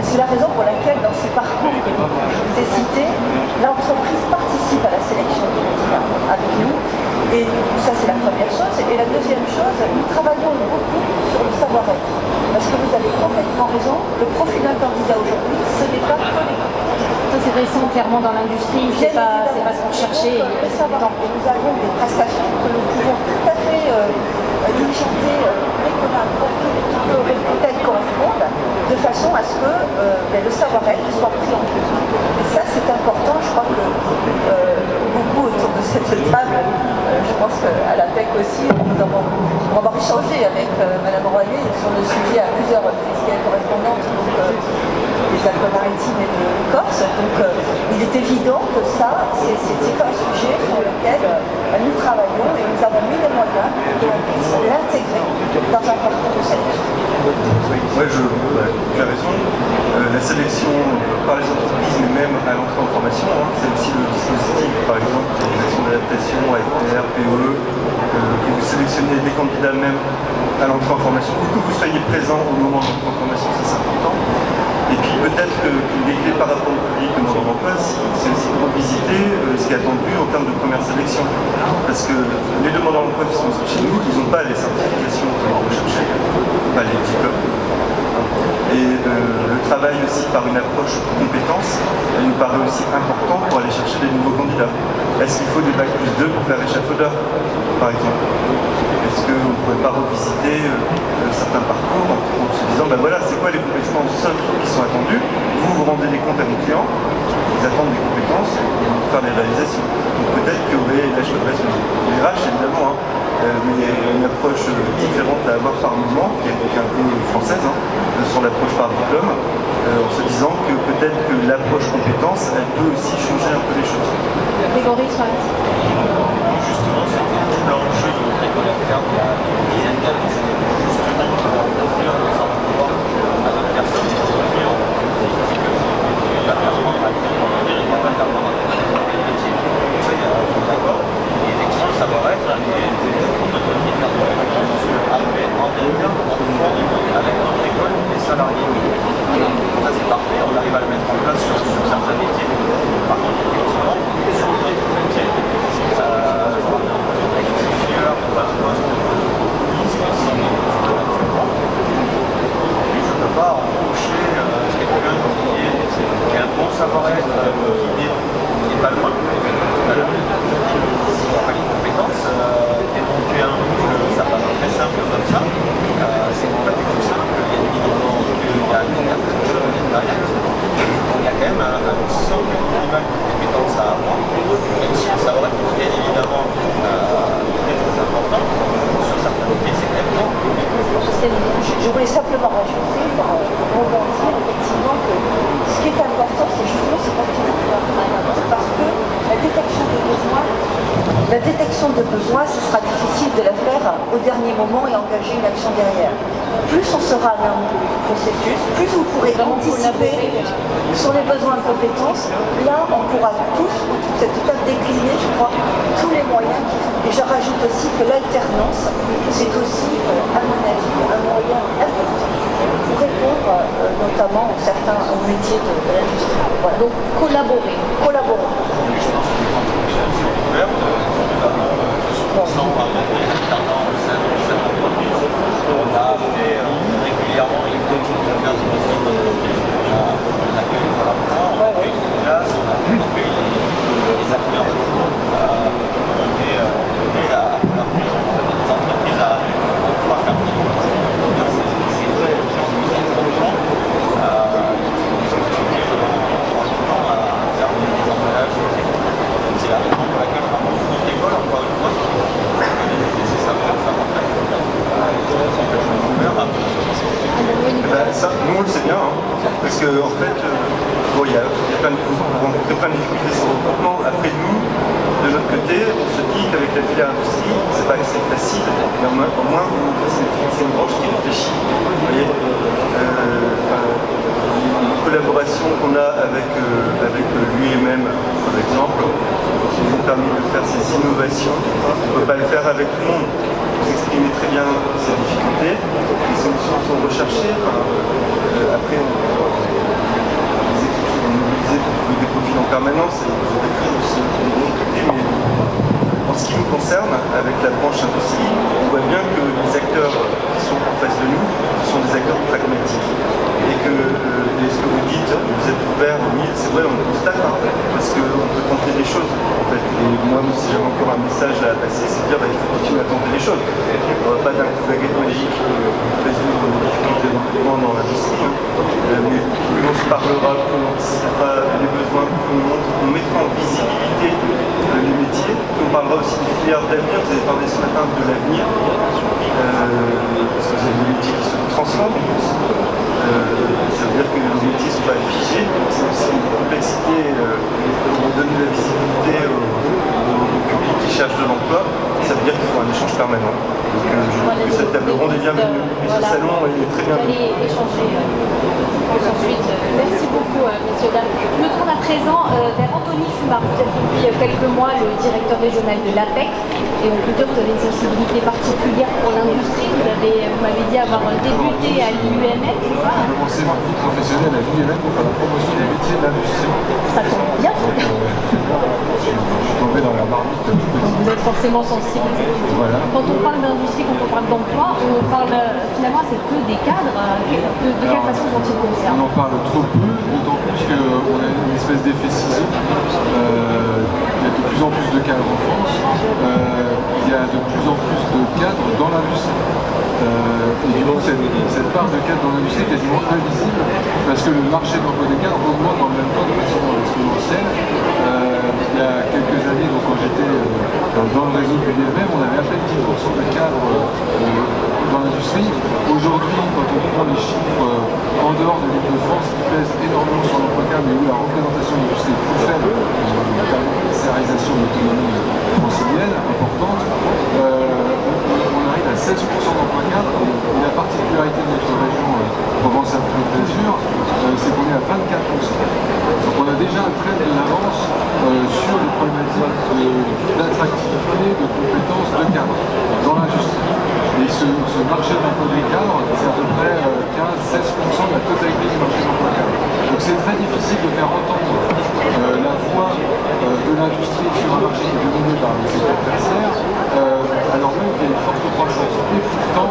C'est la raison pour laquelle dans ces parcours que je vous ai cités, l'entreprise participe à la sélection des candidats avec nous. Et ça, c'est la première chose. Et la deuxième chose, nous travaillons beaucoup sur le savoir-être. Parce que vous avez complètement raison, le profil d'un candidat aujourd'hui, ce n'est pas que les compétences. Ça, c'est récent, clairement, dans l'industrie, c'est pas ce qu'on cherchait. Le savoir-être. Et nous avons des prestations que nous pouvons tout à fait diligenter dès qu'on a un profil qui peut peut-être correspondre, de façon à ce que le savoir-être soit pris en compte. Et ça, c'est important. Je crois que beaucoup autour de cette table, je pense qu'à la PEC aussi, nous avons échangé avec Mme Royer sur le sujet à plusieurs correspondantes des Alpes-Maritimes et de Corse. Donc il est évident que ça, c'est un sujet sur lequel nous travaillons et nous avons mis les moyens pour qu'on puisse l'intégrer dans un parcours de sélection. Oui, tu as raison. La sélection par les entreprises, mais même à l'entrée en formation, c'est aussi le dispositif, par exemple, des actions d'adaptation avec RPE, que vous sélectionnez des candidats même à l'entrée en formation, ou que vous soyez présent au moment de l'entrée en formation, ça c'est important. Et puis peut-être que les clés par rapport au public que nous avons en place, c'est aussi de revisiter ce qui est attendu en termes de première sélection. Parce que les demandeurs d'emploi qui sont chez nous, ils n'ont pas les certifications que nous recherchons, pas les diplômes. Et le travail aussi par une approche compétence, il nous paraît aussi important pour aller chercher des nouveaux candidats. Est-ce qu'il faut des bac plus 2 pour faire échafaudeur, par exemple? Est-ce qu'on ne pourrait pas revisiter certains parcours en se disant, ben voilà, c'est quoi les compétences seules qui sont attendues? Vous vous rendez des comptes à vos clients, ils attendent des compétences pour faire des réalisations. Donc peut-être qu'il y aurait, là je m'adresse aux RH évidemment, mais il y a une approche différente à avoir par mouvement, qui est un peu française, sur l'approche par diplôme, en se disant que peut-être que l'approche compétence, elle peut aussi changer un peu les choses. Grégory, justement, c'était tout l'enjeu de l'école interne il y a une dizaine d'années, c'était justement d'offrir des emplois à d'autres personnes. Et aujourd'hui, on dit que la personne a été dire il n'y a pas d'argent dans le métier. Donc ça, il y a un accord. Et effectivement, le savoir-être, les cours d'autonomie de la parce qu'après, en interne, on forme avec notre école des salariés. Ça, c'est parfait, on arrive à le mettre en place sur certains métiers. Par contre, effectivement, Je voulais simplement rajouter, rebondir effectivement que ce qui est important, c'est justement ce partenariat, parce que la détection de besoins, ce sera difficile de la faire au dernier moment et engager une action derrière. Plus on sera dans le processus, plus vous pourrez anticiper sur les besoins de compétences. Là, on pourra tous, c'est tout à fait décliné, je crois, tous les moyens. Et je rajoute aussi que l'alternance, c'est aussi, à mon avis, un moyen important pour répondre notamment aux métiers de l'industrie. Voilà. Donc collaborer. On a fait régulièrement les coachs de faire des visites d'accueil pour l'emploi. On a fait une classe, on a fait les acteurs et à des entreprises à pouvoir faire des choses. C'est très important à faire des emballages. C'est la raison pour laquelle notre école, encore une fois, c'est ça. Ça, nous on le sait bien, parce que en fait, il y a plein de difficultés sur le recrutement. Après nous, de notre côté, on se dit qu'avec la filière industrie, c'est pas que c'est facile, mais au moins c'est une branche qui réfléchit. Vous voyez, une collaboration qu'on a avec l'UMM, par exemple, qui nous a permis de faire ces innovations. On ne peut pas le faire avec tout le monde. Vous exprimez très bien ces difficultés, les solutions sont recherchées. Après, les équipes sont mobilisées pour trouver des profils en permanence et vous avez fait aussi de l'autre côté. Mais en ce qui nous concerne, avec la branche industrie, on voit bien que les acteurs qui sont en face de nous, ce sont des acteurs pragmatiques. Et que ce que vous dites, vous êtes ouvert au milieu, c'est vrai, on le constate, parce qu'on peut tenter des choses. En fait. Et moi, si j'avais encore un message à passer, c'est de dire qu'il faut continuer à tenter des choses. On ne va pas d'un coup baguette magique résoudre les difficultés de recrutement dans l'industrie, mais plus on se parlera, plus on anticipera les besoins, plus on mettra en visibilité les métiers. On parlera aussi des filières d'avenir. Vous avez parlé ce matin de l'avenir, parce que vous avez des métiers qui se transforment en plus. Ça veut dire que nos métiers ne sont pas figés, c'est aussi une complexité pour donner la visibilité au public qui cherche de l'emploi. Ça veut dire qu'il faut un échange permanent. Donc je trouve que cette table ronde est bienvenue. Et ce salon est très bienvenu. Vous allez échanger ensuite. Merci beaucoup, messieurs, dames. Je me tourne à présent vers Anthony Fumard. Vous êtes depuis quelques mois le directeur régional de l'APEC. Et on peut dire que vous avez une sensibilité particulière pour l'industrie. Vous m'avez dit avoir débuté à l'UMM, c'est ça? J'ai commencé ma vie professionnelle à l'UMM pour faire la promotion des métiers de l'industrie. Ça tombe bien. Je suis tombé dans la marmite tout petit. Vous êtes forcément sensible. Voilà. Quand on parle d'industrie, quand on parle d'emploi, on parle finalement c'est que des cadres. De quelle façon sont-ils concernés? On en parle trop peu, d'autant plus qu'on a une espèce d'effet ciseau. Il y a de plus en plus de cadres en France. Il y a de plus en plus de cadres dans l'industrie. Et du coup, cette part de cadres dans l'industrie est quasiment invisible parce que le marché de l'emploi des cadres augmente en même temps de façon exponentielle. Il y a quelques années, donc quand j'étais dans le réseau de l'UMM, on avait à peine 10% de cadres dans l'industrie. Aujourd'hui, quand on prend les chiffres en dehors de l'Île-de-France qui pèsent énormément sur l'emploi cadre mais où la représentation de l'industrie est plus faible, notamment la salarialisation de l'économie francilienne importante, on arrive à 16% d'emploi cadre. Et la particularité de notre région Provence-Alpes-Côte d'Azur, c'est qu'on est à 24%. Donc on a déjà un trait d'avance sur les problématiques d'attractivité, de compétences de cadre dans l'industrie. Et ce marché de l'emploi des cadres, c'est à peu près 15-16% de la totalité du marché de l'emploi cadre. Donc c'est très difficile de faire entendre la voix de l'industrie sur un marché qui est dominé par le secteur tertiaire, alors même qu'il y a une forte croissance. Et pourtant,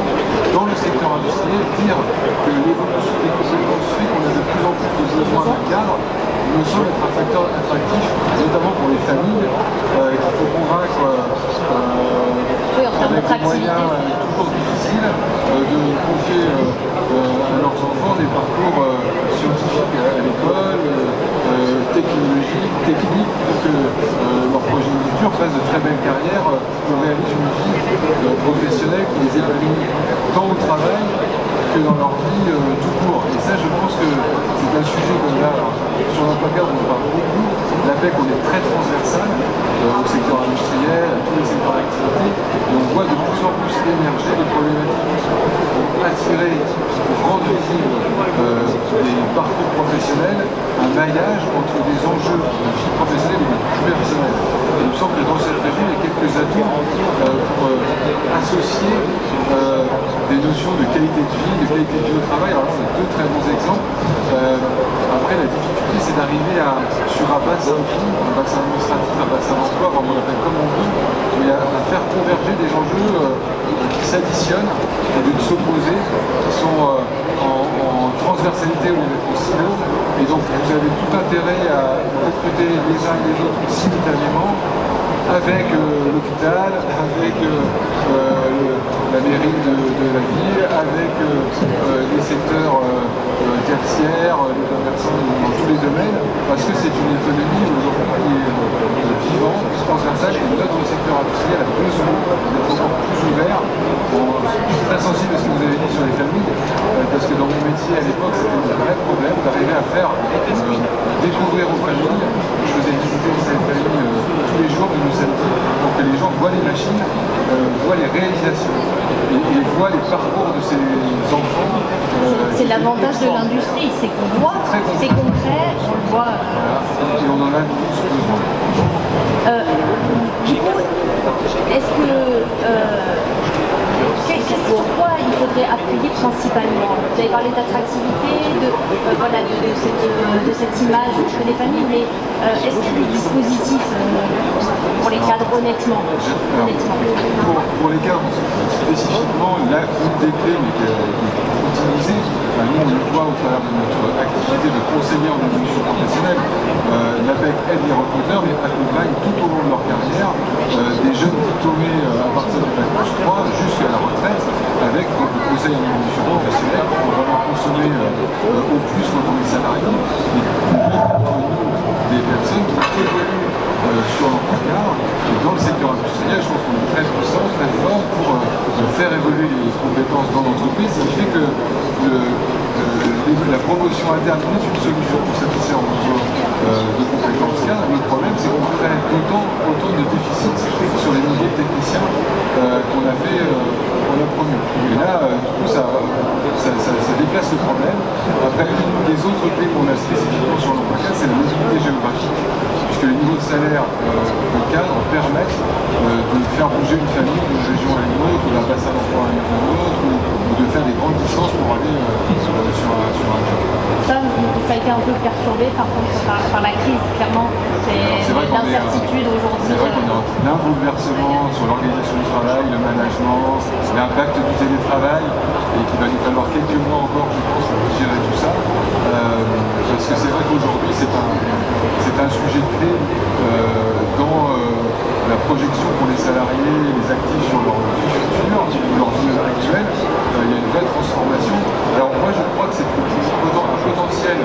dans le secteur industriel, dire que l'évolution des compétences fait qu'on a de plus en plus de besoins de cadres me semble être un facteur attractif, notamment pour les familles, qu'il faut convaincre avec des moyens toujours difficiles de confier à leurs enfants des parcours scientifiques à l'école, techniques, pour que leur progéniture fasse de très belles carrières, réalise une vie professionnelle qui les épanouit tant au travail que dans leur vie tout court. Et ça, je pense que c'est un sujet comme là, alors, sur l'emploi cadre, on en parle beaucoup. L'APEC, on est très transversal au secteur industriel, à tous les secteurs d'activité, et on voit de plus en plus émerger des problématiques pour attirer, pour rendre visible des parcours professionnels, un maillage entre des enjeux de vie professionnelle et de vie personnelle. Et il me semble que dans cette région, il y a quelques atouts pour associer des notions de qualité de vie, de qualité de vie au travail. Alors là, on a deux très bons exemples. Après, la difficulté, c'est d'arriver sur un bassin de vie, un bassin administratif, un bassin d'emploi, on l'appelle comme on veut, mais à faire converger des enjeux qui s'additionnent au lieu de s'opposer, qui sont en transversalité au lieu d'être en silo. Et donc, vous avez tout intérêt à recruter les uns et les autres simultanément avec l'hôpital, avec la mairie de la ville, avec les secteurs tertiaires, les commerçants dans tous les domaines, parce que c'est une économie aujourd'hui qui est vivante, transversale, et notre secteur industriel a besoin d'être encore plus ouvert. Bon, je suis très sensible à ce que vous avez dit sur les familles, parce que dans mon métier à l'époque, c'était un vrai problème d'arriver à faire découvrir aux familles. Je faisais visiter ces familles tous les jours, le samedi, pour que les gens voient les machines, voient les réalisations et voient les parcours de ces enfants. C'est l'avantage de l'industrie, c'est qu'on voit, c'est concret, on le voit. Voilà, et on en a tous besoin. Du coup, est-ce que sur quoi il faudrait appuyer principalement? Vous avez parlé d'attractivité, de cette image que les familles, mais est-ce qu'il y a des dispositifs pour les cadres honnêtement? Pour les cadres, spécifiquement, là, une des clés qui est utilisée, nous on le voit au travers de notre activité de conseiller en évolution professionnelle, l'APEC aide les recruteurs, mais accompagne tout au long de leur carrière des jeunes diplômés à partir du bac plus 3 jusqu'à la retraite, avec le conseil en évolution professionnelle pour vraiment consommer au plus quand on est salarié, des personnes qui évoluent sur l'emploi cadre. Et dans le secteur industriel, je pense qu'on est très puissant, très fort pour faire évoluer les compétences dans l'entreprise, ce qui fait que la promotion interne est une solution pour satisfaire un besoin de compétences cadres. Le problème, c'est qu'on crée autant de déficits sur les nouveaux techniciens qu'on a fait on a promu. Et là, du coup, ça déplace le problème. Après, une des autres clés qu'on a spécifiquement sur l'emploi cadre, c'est la mobilité géographique, puisque les niveaux de salaire de cadre permettent de faire bouger une famille d'une région à une autre, ou d'un bassin d'emploi à un autre, ou de faire des grandes distances pour aller sur un job. Ça a été un peu perturbé par la crise, clairement. C'est l'incertitude aujourd'hui. C'est vrai qu'on a un bouleversement sur l'organisation du travail, le management, l'impact du télétravail, et qu'il va nous falloir quelques mois encore, je pense, pour gérer tout ça. Parce que c'est vrai qu'aujourd'hui, c'est un sujet clé dans la projection pour les salariés, les actifs sur leur vie future, leur vie actuelle. Il y a une vraie transformation. Alors moi, je crois que c'est un potentiel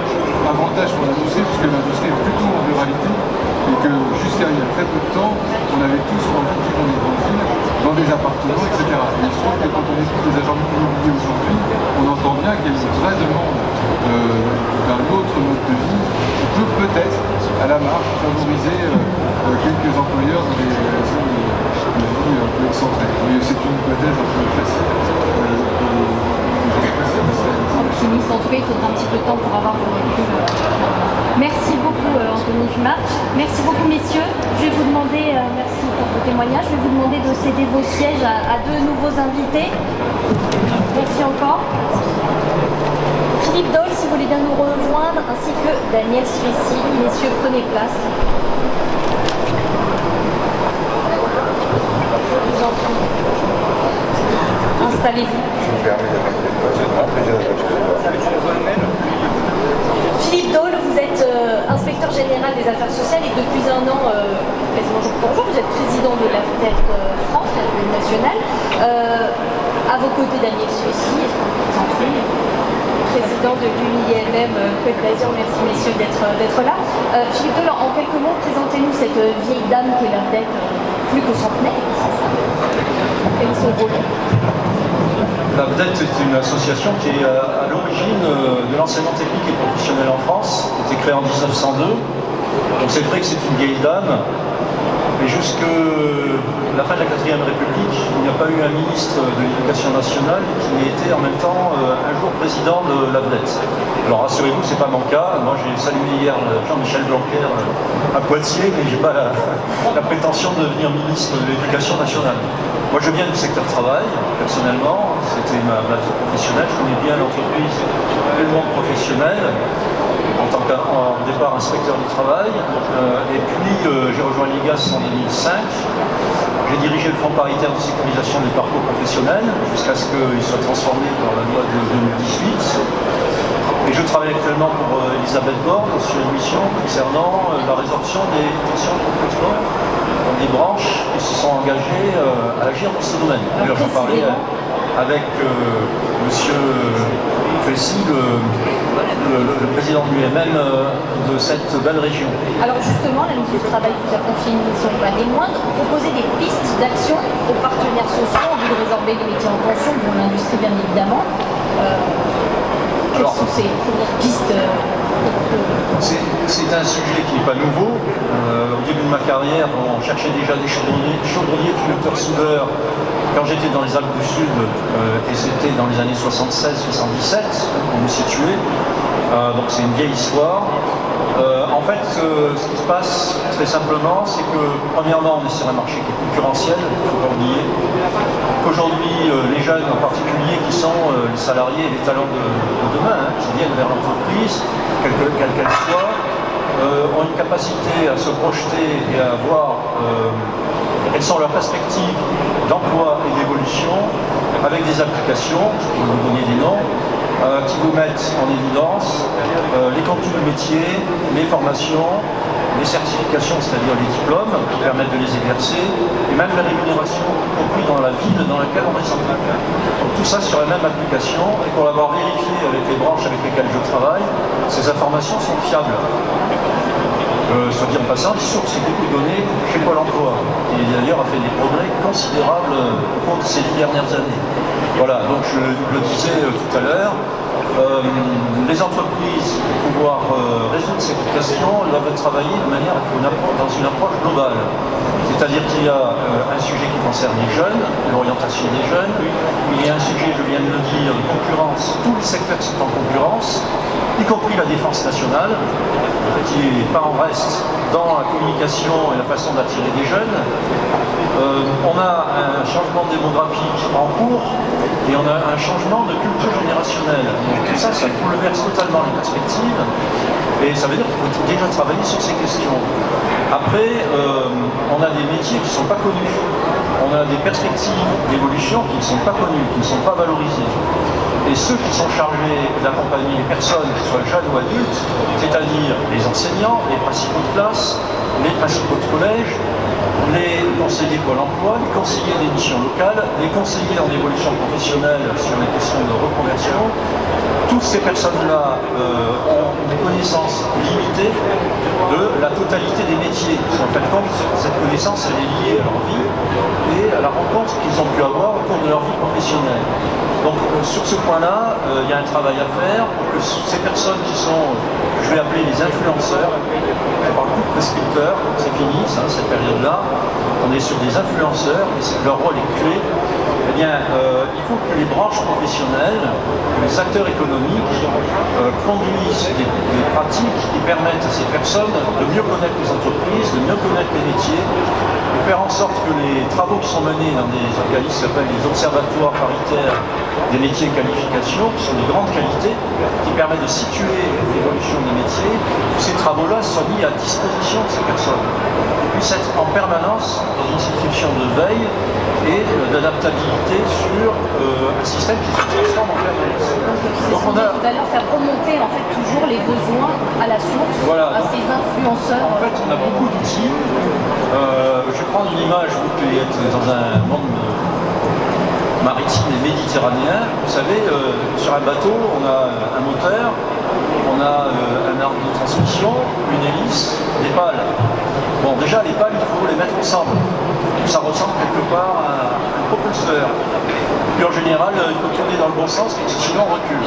avantage pour l'industrie, puisque l'industrie est plutôt en ruralité, et que jusqu'à il y a très peu de temps, on avait tous envie de vivre dans des grandes villes, dans des appartements, etc. Et il se trouve que quand on écoute des agents immobiliers aujourd'hui, on entend bien qu'il y a une vraie demande d'un autre mode de vie qui peut peut-être, à la marge, favoriser quelques employeurs dans des zones de vie un peu excentrées. Mais c'est une hypothèse un peu facile. Optimiste, en tout cas, il faudra un petit peu de temps pour avoir du recul. Merci beaucoup, Anthony Fuma. Merci beaucoup, messieurs. Je vais vous demander, merci pour vos témoignages, je vais vous demander de céder vos sièges à deux nouveaux invités. Merci encore. Philippe Dole, si vous voulez bien nous rejoindre, ainsi que Daniel Suessi. Messieurs, prenez place. Installez-vous. Philippe Dole, vous êtes inspecteur général des affaires sociales et depuis un an, quasiment jour pour jour, vous êtes président de la FEDEC France, la FEDEC nationale. À vos côtés, Daniel Suessi, est-ce que vous vous présentez, président de l'UIMM Côte d'Azur. Merci messieurs d'être là. Philippe Dole, en quelques mots, présentez-nous cette vieille dame qui est la FEDEC plus que centenaire. Quel est son rôle? La VDET est une association qui est à l'origine de l'enseignement technique et professionnel en France, qui a été créée en 1902. Donc c'est vrai que c'est une vieille dame, mais jusque la fin de la 4e République, il n'y a pas eu un ministre de l'Éducation nationale qui ait été en même temps un jour président de la VDET. Alors rassurez-vous, c'est pas mon cas. Moi j'ai salué hier Jean-Michel Blanquer à Poitiers, mais j'ai pas la prétention de devenir ministre de l'Éducation nationale. Moi je viens du secteur travail, personnellement, c'était ma vie professionnelle, je connais bien l'entreprise et le monde professionnel. En tant qu'au départ inspecteur du travail, et puis j'ai rejoint l'IGAS en 2005. J'ai dirigé le Fonds paritaire de sécurisation des parcours professionnels jusqu'à ce qu'il soit transformé par la loi de 2018. Et je travaille actuellement pour Elisabeth Borne sur une mission concernant la résorption des tensions de recrutement dans des branches qui se sont engagées à agir dans ce domaine. D'ailleurs, j'en parlais avec monsieur Fessy, le président de l'UMM de cette belle région. Alors justement, la ministre du Travail vous a confié une mission pas des moindres, proposer des pistes d'action aux partenaires sociaux en vue de résorber les métiers en tension, dont l'industrie bien évidemment. Quelles sont ces premières pistes C'est un sujet qui n'est pas nouveau. Au début de ma carrière, on cherchait déjà des chaudronniers, pilotes, soudeurs. Quand j'étais dans les Alpes du Sud, et c'était dans les années 76-77, on me situait, donc c'est une vieille histoire. En fait, ce qui se passe très simplement, c'est que premièrement, on est sur un marché qui est concurrentiel, il ne faut pas oublier qu'aujourd'hui, les jeunes en particulier, qui sont les salariés et les talents de demain, qui viennent vers l'entreprise, quelle qu'elle soit, ont une capacité à se projeter et à voir quelles sont leurs perspectives d'emploi et d'évolution avec des applications, je peux vous donner des noms, qui vous mettent en évidence les contenus de métier, les formations, les certifications, c'est-à-dire les diplômes qui permettent de les exercer, et même la rémunération, y compris dans la ville dans laquelle on est centré. Donc tout ça sur la même application, et pour l'avoir vérifié avec les branches avec lesquelles je travaille, ces informations sont fiables. Soit dit en passant, ils sourcent beaucoup de données chez Pôle emploi, qui d'ailleurs a fait des progrès considérables au cours de ces 10 dernières années. Voilà, donc je le disais tout à l'heure, les entreprises, pour pouvoir résoudre cette question, doivent travailler de manière dans une approche globale. C'est-à-dire qu'il y a un sujet qui concerne les jeunes, l'orientation des jeunes, il y a un sujet, je viens de le dire, de concurrence, tous les secteurs sont en concurrence, y compris la défense nationale, qui n'est pas en reste dans la communication et la façon d'attirer des jeunes. On a un changement démographique en cours et on a un changement de culture générationnelle. Donc tout ça, ça bouleverse totalement les perspectives et ça veut dire qu'il faut déjà travailler sur ces questions. Après, on a des métiers qui ne sont pas connus. On a des perspectives d'évolution qui ne sont pas connues, qui ne sont pas valorisées. Et ceux qui sont chargés d'accompagner les personnes, qu'elles soient jeunes ou adultes, c'est-à-dire les enseignants, les principaux de classe, les principaux de collège, les conseillers Pôle emploi, les conseillers des missions locales, les conseillers en évolution professionnelle sur les questions de reconversion, toutes ces personnes-là ont une connaissance limitée de la totalité des métiers. En fait, compte, cette connaissance elle est liée à leur vie et à la rencontre qu'ils ont pu avoir au cours de leur vie professionnelle. Donc sur ce point-là, il y a un travail à faire pour que ces personnes qui sont, je vais appeler les influenceurs, je parle plus de prescripteurs, c'est fini ça, cette période-là, on est sur des influenceurs et leur rôle est clé. Eh bien, il faut que les branches professionnelles, que les acteurs économiques conduisent des pratiques qui permettent à ces personnes de mieux connaître les entreprises, de mieux connaître les métiers, de faire en sorte que les travaux qui sont menés dans des organismes qui s'appellent les observatoires paritaires des métiers et qualifications, qui sont de grande qualité, qui permettent de situer l'évolution des métiers, que ces travaux-là soient mis à disposition de ces personnes, et puissent être en permanence dans une situation de veille et d'adaptabilité sur un système qui se transforme en permanence. Donc on a tout à l'heure faire remonter en fait toujours les besoins à la source, voilà, à ces influenceurs. En fait, on a beaucoup d'outils. Je vais prendre une image, vous qui êtes dans un monde maritime et méditerranéen. Vous savez, sur un bateau, on a un moteur, on a un arbre de transmission, une hélice, des pales. Bon, déjà, les pales, il faut les mettre ensemble. Ça ressemble quelque part à un propulseur. puis en général, il faut tourner dans le bon sens, sinon on recule.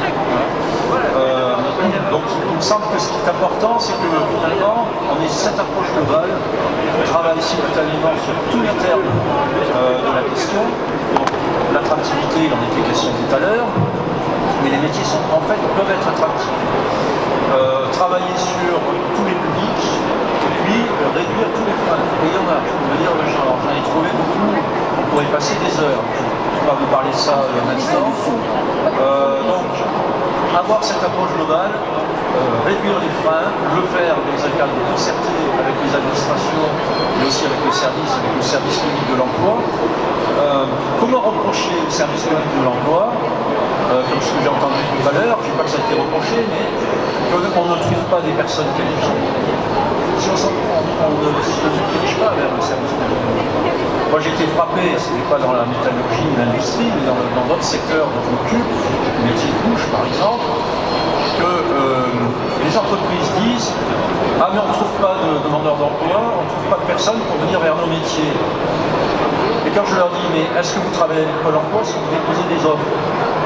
Donc il me semble que ce qui est important, c'est que finalement, on ait cette approche globale, on travaille simultanément sur tous les termes de la question. Donc l'attractivité, il en était question tout à l'heure, mais les métiers peuvent être attractifs. Travailler sur tous les publics, et puis réduire tous les freins. Et il y en a, je peux dire, j'en ai trouvé beaucoup, on pourrait passer des heures. Je ne vais pas vous parler de ça maintenant. Donc, avoir cette approche globale, réduire les freins, le faire dans un cadre concerté avec les administrations, mais aussi avec le service public de l'emploi. Comment reprocher le service public de l'emploi, comme ce que j'ai entendu tout à l'heure, je ne dis pas que ça a été reproché, mais qu'on ne trouve pas des personnes qualifiées. Si on ne se dirige pas vers le service public. Moi j'ai été frappé, ce n'est pas dans la métallurgie ou l'industrie, mais dans d'autres secteurs dont je m'occupe, le métier de couche par exemple, que les entreprises disent « Ah mais on ne trouve pas de demandeurs d'emploi, on ne trouve pas de personnes pour venir vers nos métiers ». Et quand je leur dis « Mais est-ce que vous travaillez avec Pôle emploi si vous déposez des offres ?»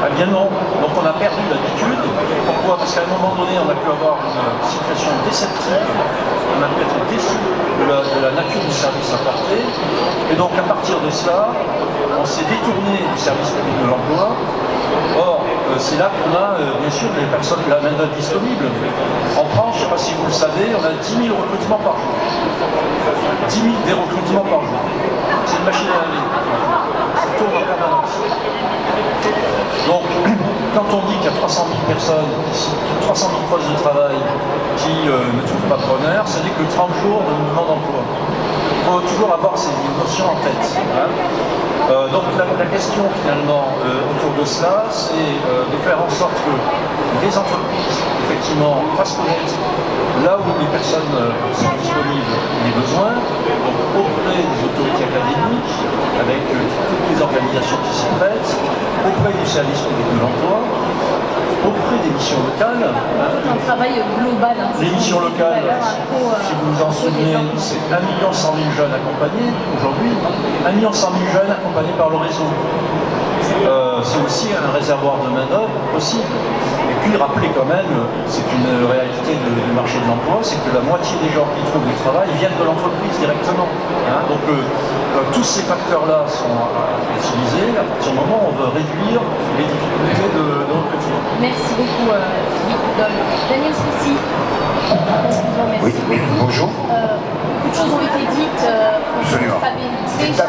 Eh bien non, donc on a perdu l'habitude. Pourquoi? Parce qu'à un moment donné, on a pu avoir une situation déceptive, on a pu être déçu de la nature du service apporté, et donc à partir de cela, on s'est détourné du service public de l'emploi. Or, c'est là qu'on a bien sûr les personnes, la main-d'œuvre disponible. En France, je ne sais pas si vous le savez, on a 10 000 recrutements par jour. 10 000 des recrutements par jour. C'est une machine à laver. Ça tourne en permanence. Donc, quand on dit qu'il y a 300 000 personnes, 300 000 postes de travail qui ne trouvent pas de preneur, ça n'est que 30 jours de mouvement d'emploi. Il faut toujours avoir ces notions en tête. Hein. Donc la question finalement autour de cela, c'est de faire en sorte que les entreprises effectivement fassent connaître là où les personnes sont disponibles, les besoins, donc auprès des autorités académiques, avec toutes les organisations qui s'y prêtent, auprès du service public de l'emploi, auprès des missions locales. Un travail global. Hein, les missions locales, si vous vous en souvenez, c'est 1 100 000 jeunes accompagnés aujourd'hui, 1 100 000 jeunes accompagnés par le réseau. C'est aussi un réservoir de main-d'œuvre possible. Et puis rappeler quand même, c'est une réalité du marché de l'emploi, c'est que la moitié des gens qui trouvent du travail viennent de l'entreprise directement. Hein. Donc tous ces facteurs-là sont utilisés à partir du moment où on veut réduire les difficultés de recrutement. Merci beaucoup Philippe. Daniel Spécy. Oui, bonjour. Beaucoup de choses ont été dites. Absolument. Déjà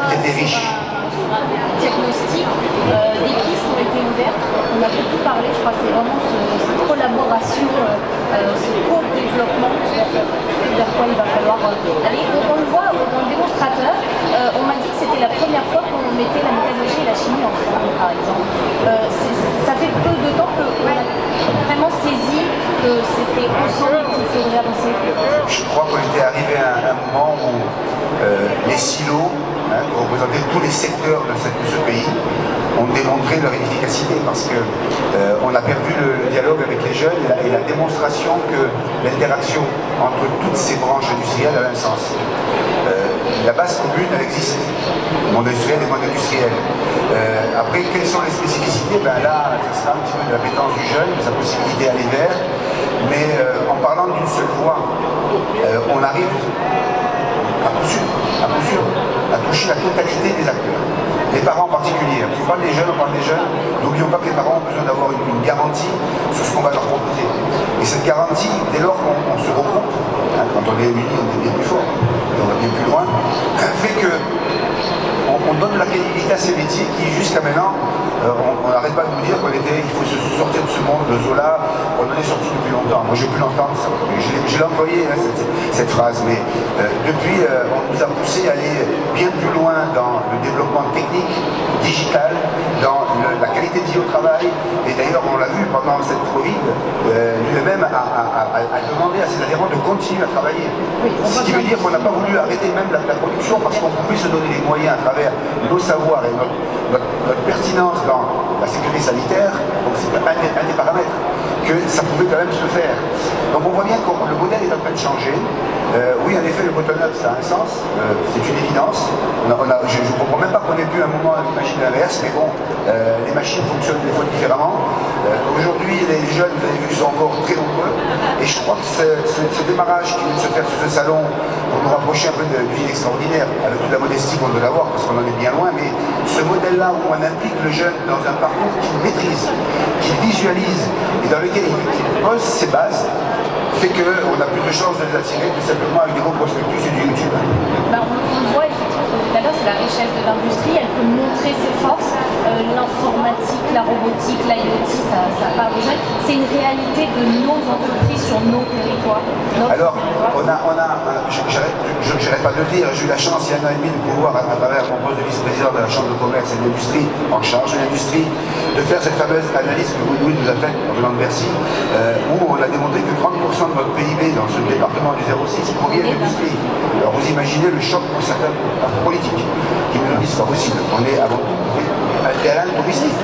sur un diagnostic, des pistes ont été ouvertes. On a beaucoup parlé, je crois que c'est vraiment cette collaboration, ce co-développement vers quoi il va falloir aller. On le voit dans le démonstrateur, on m'a dit que c'était la première fois qu'on mettait la métallurgie et la chimie ensemble, par exemple. Ça fait peu de temps qu'on a vraiment saisi que c'était ensemble qu'il faudrait avancer. Je crois qu'on était arrivé à un moment où les silos, qui représentaient tous les secteurs de ce pays, ont démontré leur inefficacité parce qu'on a perdu le dialogue avec les jeunes et la démonstration que l'interaction entre toutes ces branches industrielles a un sens. La base commune, elle existe, le monde industriel et le monde industriel. Après, quelles sont les spécificités? Ben là, ça sera un petit peu de l'appétence du jeune, de sa possibilité d'aller vers, mais en parlant d'une seule voix, on arrive à coup sûr, à toucher la totalité des acteurs. Les parents en particulier. On parle des jeunes, n'oublions pas que les parents ont besoin d'avoir une garantie sur ce qu'on va leur proposer. Et cette garantie, dès lors qu'on se regroupe, hein, quand on est unis, on est bien plus fort, et on va bien plus loin, fait que on donne la crédibilité à ces métiers qui, jusqu'à maintenant, on n'arrête pas de nous dire qu'il faut se sortir de ce monde de Zola, on en est sorti depuis longtemps. Moi, j'ai pu l'entendre, je l'ai employé, hein, cette phrase, mais depuis, on nous a poussé à aller bien plus loin dans le développement technique, digital, dans la qualité de vie au travail, et d'ailleurs, on l'a vu pendant cette Covid, lui-même a demandé à ses adhérents de continuer à travailler. Ce qui veut dire qu'on n'a pas voulu arrêter même la production parce qu'on pouvait se donner les moyens à travers nos savoirs et notre pertinence dans la sécurité sanitaire, donc c'est un des paramètres. que ça pouvait quand même se faire. Donc on voit bien que le modèle est en train de changer. Oui, en effet, le bottom-up, ça a un sens, c'est une évidence. Je ne comprends même pas qu'on ait pu à un moment imaginer l'inverse, mais bon, les machines fonctionnent des fois différemment. Aujourd'hui, les jeunes, vous avez vu, sont encore très nombreux, et je crois que ce démarrage qui vient de se faire sur ce salon, pour nous rapprocher un peu d'une vie extraordinaire, avec toute la modestie qu'on doit avoir, parce qu'on en est bien loin, mais ce modèle-là où on implique le jeune dans un parcours qu'il maîtrise, qu'il visualise, et dans lequel il pose ses bases, fait qu'on a plus de chances de les attirer que simplement avec des gros prospectus et du YouTube. Ben, on voit effectivement, tout à l'heure, c'est la richesse de l'industrie, elle peut montrer ses forces, l'informatique, la robotique, l'IoT, ça parle aux jeunes. C'est une réalité de nos entreprises sur nos territoires. Alors, je n'arrête pas de le dire, j'ai eu la chance il y a 1 an et demi de pouvoir, à travers mon poste de vice-président de la Chambre de commerce et de l'industrie, en charge de l'industrie, de faire cette fameuse analyse que Louis nous a faite en venant de Bercy, où on a démontré que 30% de notre PIB dans ce département du 06 provient de l'industrie. Alors vous imaginez le choc pour certains politiques qui nous disent c'est pas possible. On est avant tout un terrain touristique.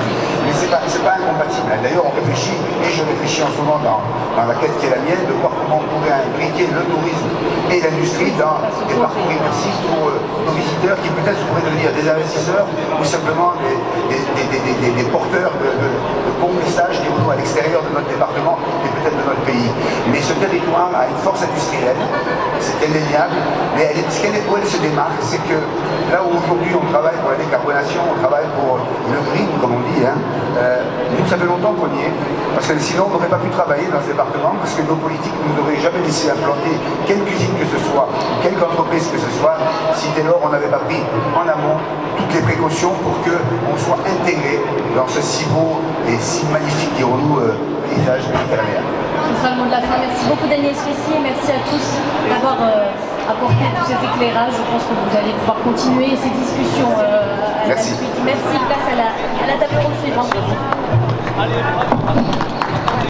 Mais c'est pas incompatible. D'ailleurs, on réfléchit, et je réfléchis en ce moment dans la quête qui est la mienne, de voir comment on pourrait imbriquer le tourisme et l'industrie dans des parcours immersifs pour nos visiteurs qui peut-être pourraient devenir des investisseurs ou simplement des porteurs de bons messages, dirons-nous, à l'extérieur de notre département et peut-être de notre pays. Mais ce territoire a une force industrielle, c'est indéniable, mais où elle se démarque, c'est que là où aujourd'hui on travaille pour la décarbonation, on travaille pour le green, comme on dit, nous ça fait longtemps qu'on y est, parce que sinon on n'aurait pas pu travailler dans ce département, parce que nos politiques ne nous auraient jamais laissé implanter quelque usine que ce soit, quelque entreprise que ce soit, si dès lors on n'avait pas pris en amont toutes les précautions pour qu'on soit intégré dans ce si beau et si magnifique, dirons-nous, paysage méditerranéen. Ce sera le mot de la fin. Merci beaucoup Daniel Sclessier, merci à tous d'avoir apporté tous ces éclairages. Je pense que vous allez pouvoir continuer ces discussions à la suite. Merci, place à la table ronde suivante.